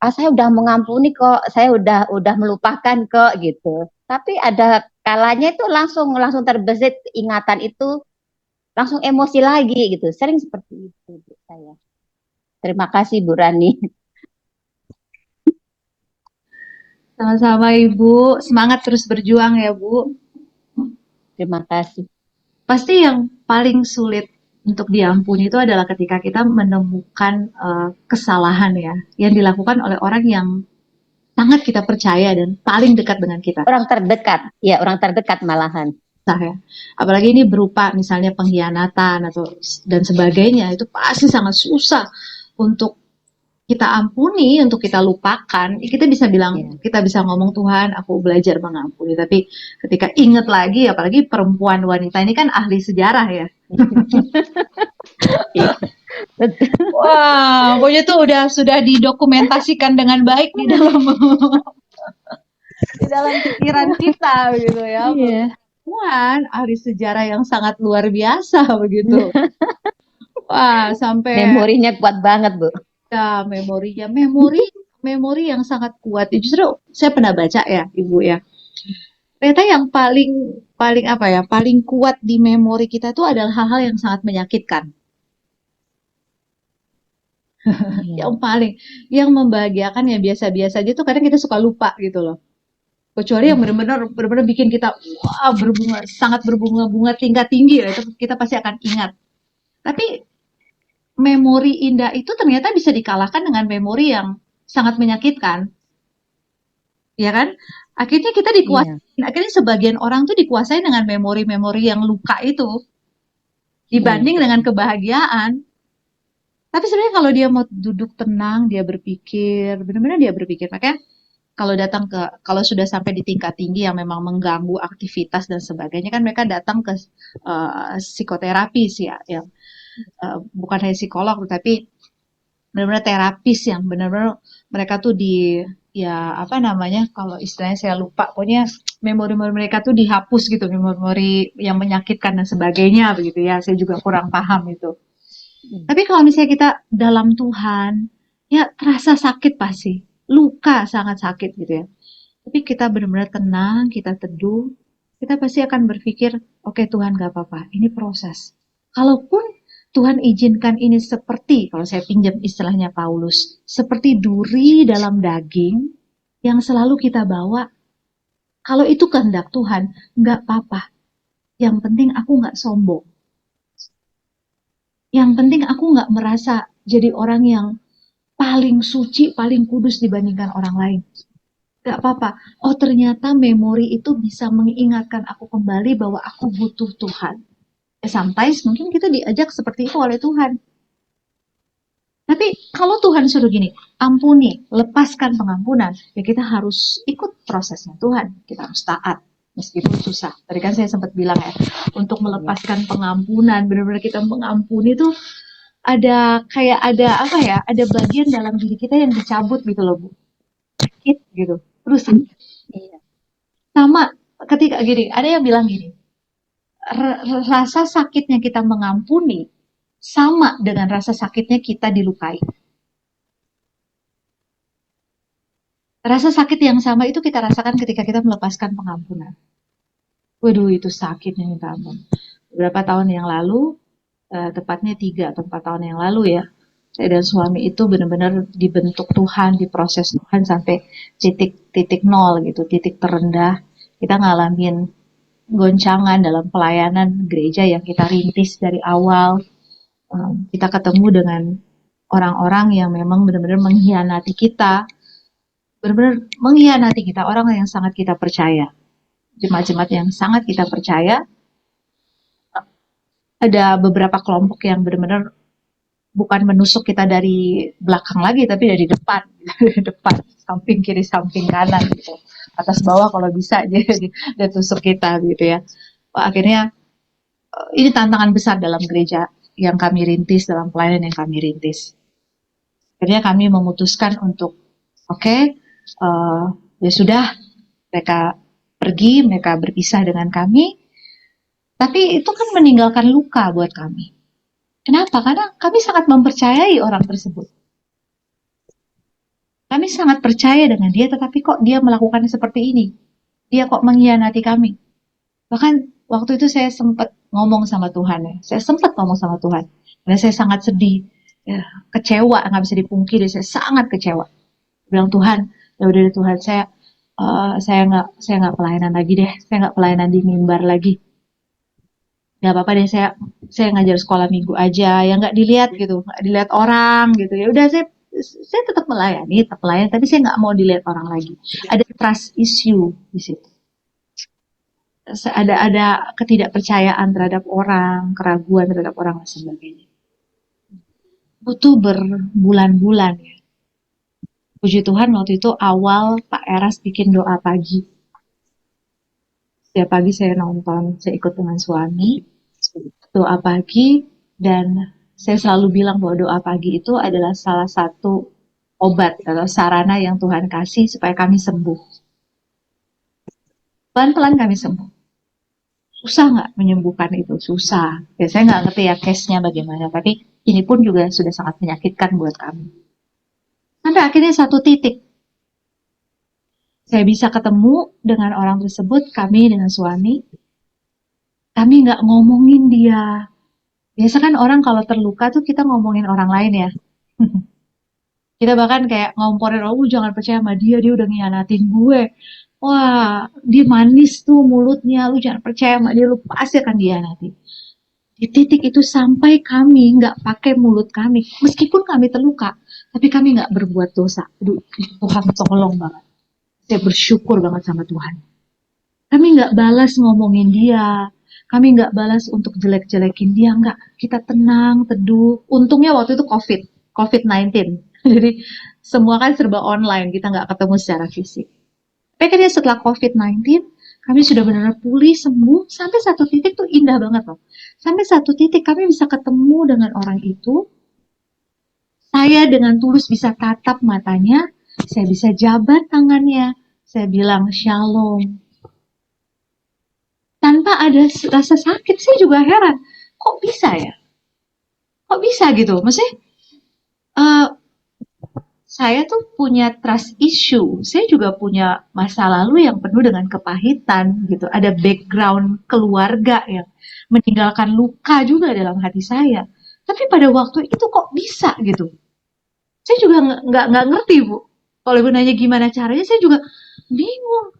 saya udah mengampuni kok, saya udah melupakan kok gitu. Tapi ada kalanya itu langsung terbesit ingatan itu, langsung emosi lagi gitu. Sering seperti itu Bu, saya. Terima kasih Bu Rani. Sama-sama Ibu, semangat terus berjuang ya Bu. Terima kasih. Pasti yang paling sulit untuk diampuni itu adalah ketika kita menemukan kesalahan ya, yang dilakukan oleh orang yang sangat kita percaya dan paling dekat dengan kita. Orang terdekat, ya orang terdekat malahan. Ya. Apalagi ini berupa misalnya pengkhianatan atau dan sebagainya, itu pasti sangat susah untuk kita ampuni, untuk kita lupakan. Kita bisa bilang, kita bisa ngomong Tuhan, aku belajar mengampuni. Tapi ketika ingat lagi, apalagi perempuan wanita ini kan ahli sejarah ya. Wah, pokoknya tuh sudah didokumentasikan dengan baik di dalam pikiran kita gitu ya. Perempuan ahli sejarah yang sangat luar biasa begitu. Wah, sampai Memorinya kuat banget, Bu. ya memori yang sangat kuat. Justru saya pernah baca ya, Ibu ya. Ternyata yang paling kuat di memori kita itu adalah hal-hal yang sangat menyakitkan. Yang membahagiakan ya biasa-biasa aja tuh kadang kita suka lupa gitu loh. Kecuali yang benar-benar bikin kita sangat berbunga-bunga tingkat tinggi, itu kita pasti akan ingat. Tapi memori indah itu ternyata bisa dikalahkan dengan memori yang sangat menyakitkan, ya kan? Akhirnya kita dikuasai. Akhirnya sebagian orang tuh dikuasai dengan memori-memori yang luka itu dibanding dengan kebahagiaan. Tapi sebenarnya kalau dia mau duduk tenang, dia berpikir, benar-benar dia berpikir. Makanya kalau sudah sampai di tingkat tinggi yang memang mengganggu aktivitas dan sebagainya, kan mereka datang ke psikoterapi sih ya, yang bukan hanya psikolog, tapi benar-benar terapis yang benar-benar mereka tuh kalau istilahnya saya lupa, pokoknya memori-memori mereka tuh dihapus gitu, memori yang menyakitkan dan sebagainya begitu ya. Saya juga kurang paham itu. Tapi kalau misalnya kita dalam Tuhan, ya terasa sakit pasti. Luka sangat sakit gitu ya. Tapi kita benar-benar tenang, kita teduh, kita pasti akan berpikir, oke Tuhan gak apa-apa, ini proses. Kalaupun Tuhan izinkan ini seperti, kalau saya pinjam istilahnya Paulus, seperti duri dalam daging yang selalu kita bawa, kalau itu kehendak Tuhan, gak apa-apa. Yang penting aku gak sombong. Yang penting aku gak merasa jadi orang yang paling suci, paling kudus dibandingkan orang lain. Gak apa-apa. Oh ternyata memori itu bisa mengingatkan aku kembali bahwa aku butuh Tuhan. Sometimes mungkin kita diajak seperti itu oleh Tuhan. Tapi kalau Tuhan suruh gini, ampuni, lepaskan pengampunan, ya kita harus ikut prosesnya Tuhan. Kita harus taat, meskipun susah. Tadi kan saya sempat bilang ya, untuk melepaskan pengampunan, benar-benar kita mengampuni itu ada bagian dalam diri kita yang dicabut gitu loh, Bu. Sakit gitu. Terus sama ketika gini, ada yang bilang gini, rasa sakitnya kita mengampuni sama dengan rasa sakitnya kita dilukai. Rasa sakit yang sama itu kita rasakan ketika kita melepaskan pengampunan. Waduh, itu sakitnya minta ampun. Beberapa tahun yang lalu, tepatnya 3 atau 4 tahun yang lalu ya, saya dan suami itu benar-benar dibentuk Tuhan, diproses Tuhan sampai titik nol gitu, titik terendah. Kita ngalamin goncangan dalam pelayanan gereja yang kita rintis dari awal. Kita ketemu dengan orang-orang yang memang benar-benar mengkhianati kita, orang yang sangat kita percaya, jemaat-jemaat yang sangat kita percaya. Ada beberapa kelompok yang benar-benar bukan menusuk kita dari belakang lagi, tapi dari depan, samping kiri, samping kanan, gitu. Atas bawah kalau bisa dia tusuk kita, gitu ya. Akhirnya ini tantangan besar dalam gereja yang kami rintis, dalam pelayanan yang kami rintis. Akhirnya kami memutuskan untuk, ya sudah, mereka pergi, mereka berpisah dengan kami. Tapi itu kan meninggalkan luka buat kami. Kenapa? Karena kami sangat mempercayai orang tersebut. Kami sangat percaya dengan dia, tetapi kok dia melakukannya seperti ini? Dia kok mengkhianati kami? Bahkan waktu itu saya sempat ngomong sama Tuhan ya. Karena saya sangat sedih, ya, kecewa, nggak bisa dipungkiri. Saya sangat kecewa. Bilang Tuhan, ya udah Tuhan, saya nggak pelayanan lagi deh. Saya nggak pelayanan di mimbar lagi. Gak apa-apa deh, saya ngajar sekolah minggu aja, yang nggak dilihat gitu, nggak dilihat orang gitu. Ya udah, saya saya tetap melayani, tapi saya nggak mau dilihat orang lagi. Ada trust issue di situ. Ada ketidakpercayaan terhadap orang, keraguan terhadap orang dan sebagainya. Butuh berbulan-bulan ya. Puji Tuhan waktu itu awal Pak Eras bikin doa pagi. Setiap pagi saya nonton, saya ikut dengan suami, doa pagi, dan saya selalu bilang bahwa doa pagi itu adalah salah satu obat atau sarana yang Tuhan kasih supaya kami sembuh. Pelan-pelan kami sembuh. Susah nggak menyembuhkan itu? Susah. Ya, saya nggak ngerti ya case-nya bagaimana, tapi ini pun juga sudah sangat menyakitkan buat kami. Sampai akhirnya satu titik, saya bisa ketemu dengan orang tersebut, kami dengan suami, kami nggak ngomongin dia. Biasa kan orang kalau terluka tuh kita ngomongin orang lain ya. Kita bahkan kayak ngomporin, oh jangan percaya sama dia udah ngianatin gue. Wah, dia manis tuh mulutnya, lu jangan percaya sama dia, lu pasti akan dihianati. Di titik itu sampai kami nggak pakai mulut kami, meskipun kami terluka, tapi kami nggak berbuat dosa. Aduh, Tuhan tolong banget. Saya bersyukur banget sama Tuhan. Kami nggak balas ngomongin dia, kami nggak balas untuk jelek-jelekin dia, nggak. Kita tenang, teduh. Untungnya waktu itu COVID-19. Jadi semua kan serba online, kita nggak ketemu secara fisik. Tapi kan setelah COVID-19, kami sudah benar-benar pulih, sembuh, sampai satu titik tuh indah banget loh. Sampai satu titik kami bisa ketemu dengan orang itu, saya dengan tulus bisa tatap matanya, saya bisa jabat tangannya, saya bilang shalom. Tanpa ada rasa sakit, saya juga heran, kok bisa ya? Kok bisa gitu? Maksudnya, saya tuh punya trust issue, saya juga punya masa lalu yang penuh dengan kepahitan gitu. Ada background keluarga yang meninggalkan luka juga dalam hati saya. Tapi pada waktu itu kok bisa gitu? Saya juga nggak ngerti Bu. Kalau Ibu nanya gimana caranya, saya juga bingung.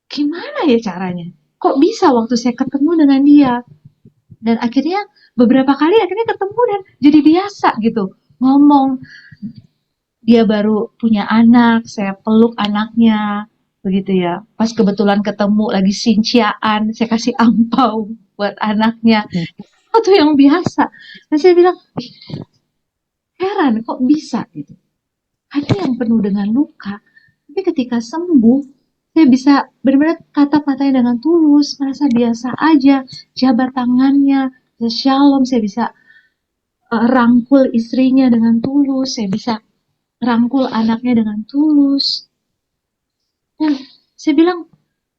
Gimana ya caranya? Kok bisa waktu saya ketemu dengan dia? Dan akhirnya beberapa kali ketemu dan jadi biasa gitu. Ngomong, dia baru punya anak, saya peluk anaknya, begitu ya. Pas kebetulan ketemu lagi sinciaan, saya kasih angpau buat anaknya. Itu yang biasa. Dan saya bilang, heran kok bisa gitu. Hati yang penuh dengan luka, tapi ketika sembuh, saya bisa benar-benar tatap matanya dengan tulus, merasa biasa aja, jabat tangannya, shalom, saya bisa rangkul istrinya dengan tulus, saya bisa rangkul anaknya dengan tulus. Dan saya bilang,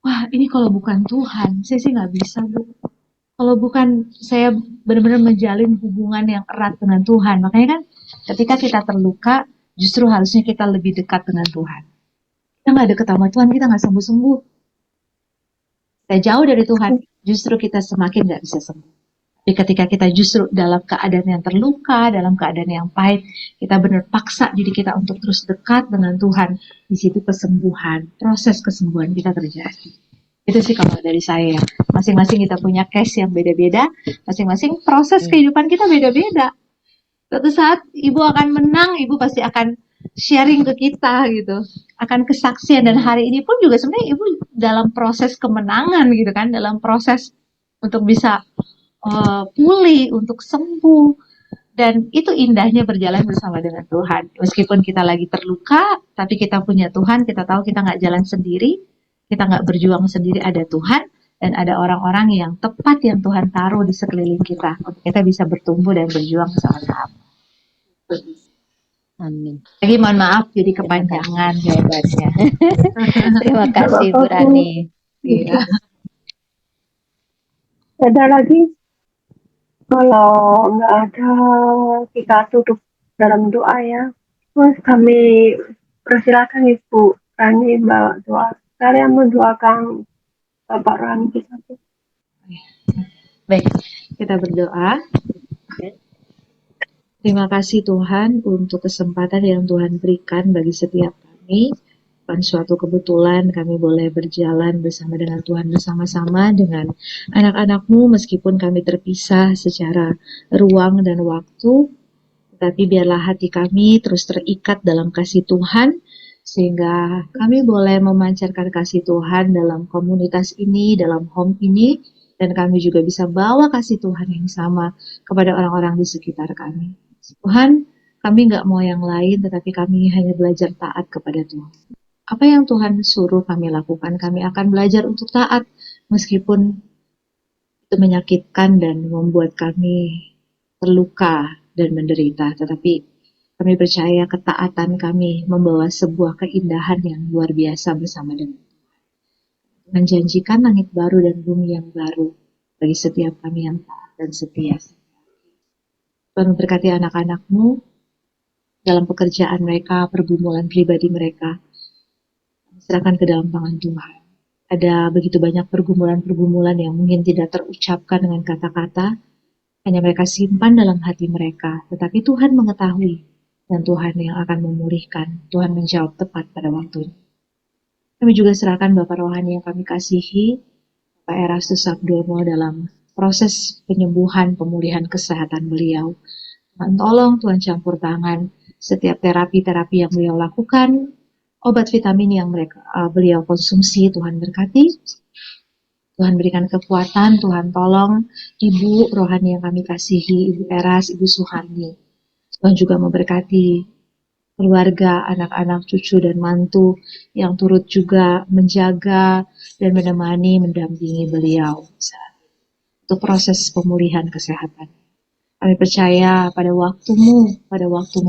wah ini kalau bukan Tuhan, saya sih nggak bisa Bu. Kalau bukan saya benar-benar menjalin hubungan yang erat dengan Tuhan. Makanya kan ketika kita terluka, justru harusnya kita lebih dekat dengan Tuhan. Kita nggak dekat sama Tuhan, kita nggak sembuh-sembuh. Kita jauh dari Tuhan, justru kita semakin nggak bisa sembuh. Tapi ketika kita justru dalam keadaan yang terluka, dalam keadaan yang pahit, kita benar paksa diri kita untuk terus dekat dengan Tuhan. Di situ kesembuhan, proses kesembuhan kita terjadi. Itu sih kalau dari saya. Masing-masing kita punya case yang beda-beda, masing-masing proses kehidupan kita beda-beda. Suatu saat Ibu akan menang, Ibu pasti akan sharing ke kita gitu. Akan kesaksian, dan hari ini pun juga sebenarnya Ibu dalam proses kemenangan gitu kan, dalam proses untuk bisa pulih, untuk sembuh. Dan itu indahnya berjalan bersama dengan Tuhan. Meskipun kita lagi terluka, tapi kita punya Tuhan, kita tahu kita nggak jalan sendiri, kita nggak berjuang sendiri, ada Tuhan, dan ada orang-orang yang tepat yang Tuhan taruh di sekeliling kita, untuk kita bisa bertumbuh dan berjuang sama-sama. Amin. Lagi mohon maaf, jadi kepanjangan jawabannya. Terima kasih Bu Rani. Iya. Ada lagi? Kalau nggak ada, kita tutup dalam doa ya. Terus kami persilakan Ibu Rani bawa doa. Kalian mendoakan Bapak Rani kita. Baik, kita berdoa. Terima kasih Tuhan untuk kesempatan yang Tuhan berikan bagi setiap kami. Bukan suatu kebetulan kami boleh berjalan bersama dengan Tuhan, bersama-sama dengan anak-anak-Mu, meskipun kami terpisah secara ruang dan waktu. Tetapi biarlah hati kami terus terikat dalam kasih Tuhan, sehingga kami boleh memancarkan kasih Tuhan dalam komunitas ini, dalam home ini, dan kami juga bisa bawa kasih Tuhan yang sama kepada orang-orang di sekitar kami. Tuhan, kami nggak mau yang lain, tetapi kami hanya belajar taat kepada Tuhan. Apa yang Tuhan suruh kami lakukan, kami akan belajar untuk taat, meskipun itu menyakitkan dan membuat kami terluka dan menderita. Tetapi kami percaya ketaatan kami membawa sebuah keindahan yang luar biasa bersama dengan menjanjikan langit baru dan bumi yang baru bagi setiap kami yang taat dan setia. Tuhan memberkati anak-anak-Mu dalam pekerjaan mereka, pergumulan pribadi mereka. Serahkan ke dalam tangan Tuhan. Ada begitu banyak pergumulan-pergumulan yang mungkin tidak terucapkan dengan kata-kata, hanya mereka simpan dalam hati mereka. Tetapi Tuhan mengetahui, dan Tuhan yang akan memulihkan. Tuhan menjawab tepat pada waktunya. Kami juga serahkan Bapak Rohani yang kami kasihi, Pak Erastus Sabdono dalam proses penyembuhan, pemulihan kesehatan beliau. Tuhan tolong, Tuhan campur tangan setiap terapi-terapi yang beliau lakukan, obat vitamin yang beliau konsumsi, Tuhan berkati. Tuhan berikan kekuatan, Tuhan tolong Ibu Rohani yang kami kasihi, Ibu Eras, Ibu Suharni. Tuhan juga memberkati keluarga, anak-anak, cucu, dan mantu yang turut juga menjaga dan menemani, mendampingi beliau untuk proses pemulihan kesehatan. Kami percaya pada waktumu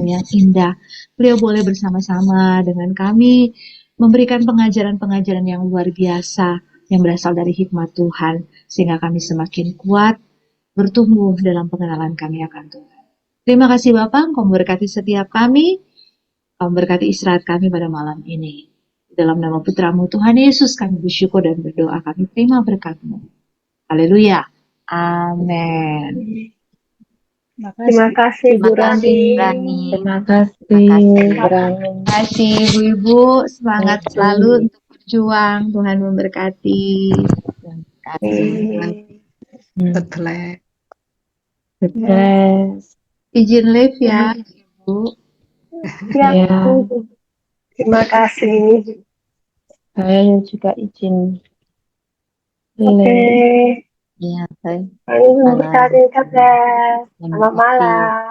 yang indah, beliau boleh bersama-sama dengan kami memberikan pengajaran-pengajaran yang luar biasa yang berasal dari hikmat Tuhan, sehingga kami semakin kuat bertumbuh dalam pengenalan kami akan Tuhan. Terima kasih Bapak, Engkau memberkati setiap kami, Engkau memberkati istirahat kami pada malam ini. Dalam nama Putramu Tuhan Yesus kami bersyukur dan berdoa, kami terima berkat-Mu. Haleluya. Amin. Terima kasih Bu Rani. Terima kasih, Berani. Terima kasih Ibu-Ibu, semangat selalu untuk berjuang. Tuhan memberkati. Sukses. Sukses. Izin live ya, Ibu. Ya, Ya. terima kasih. Saya juga izin. Oke. Iya, baik. Terima kasih. Selamat malam.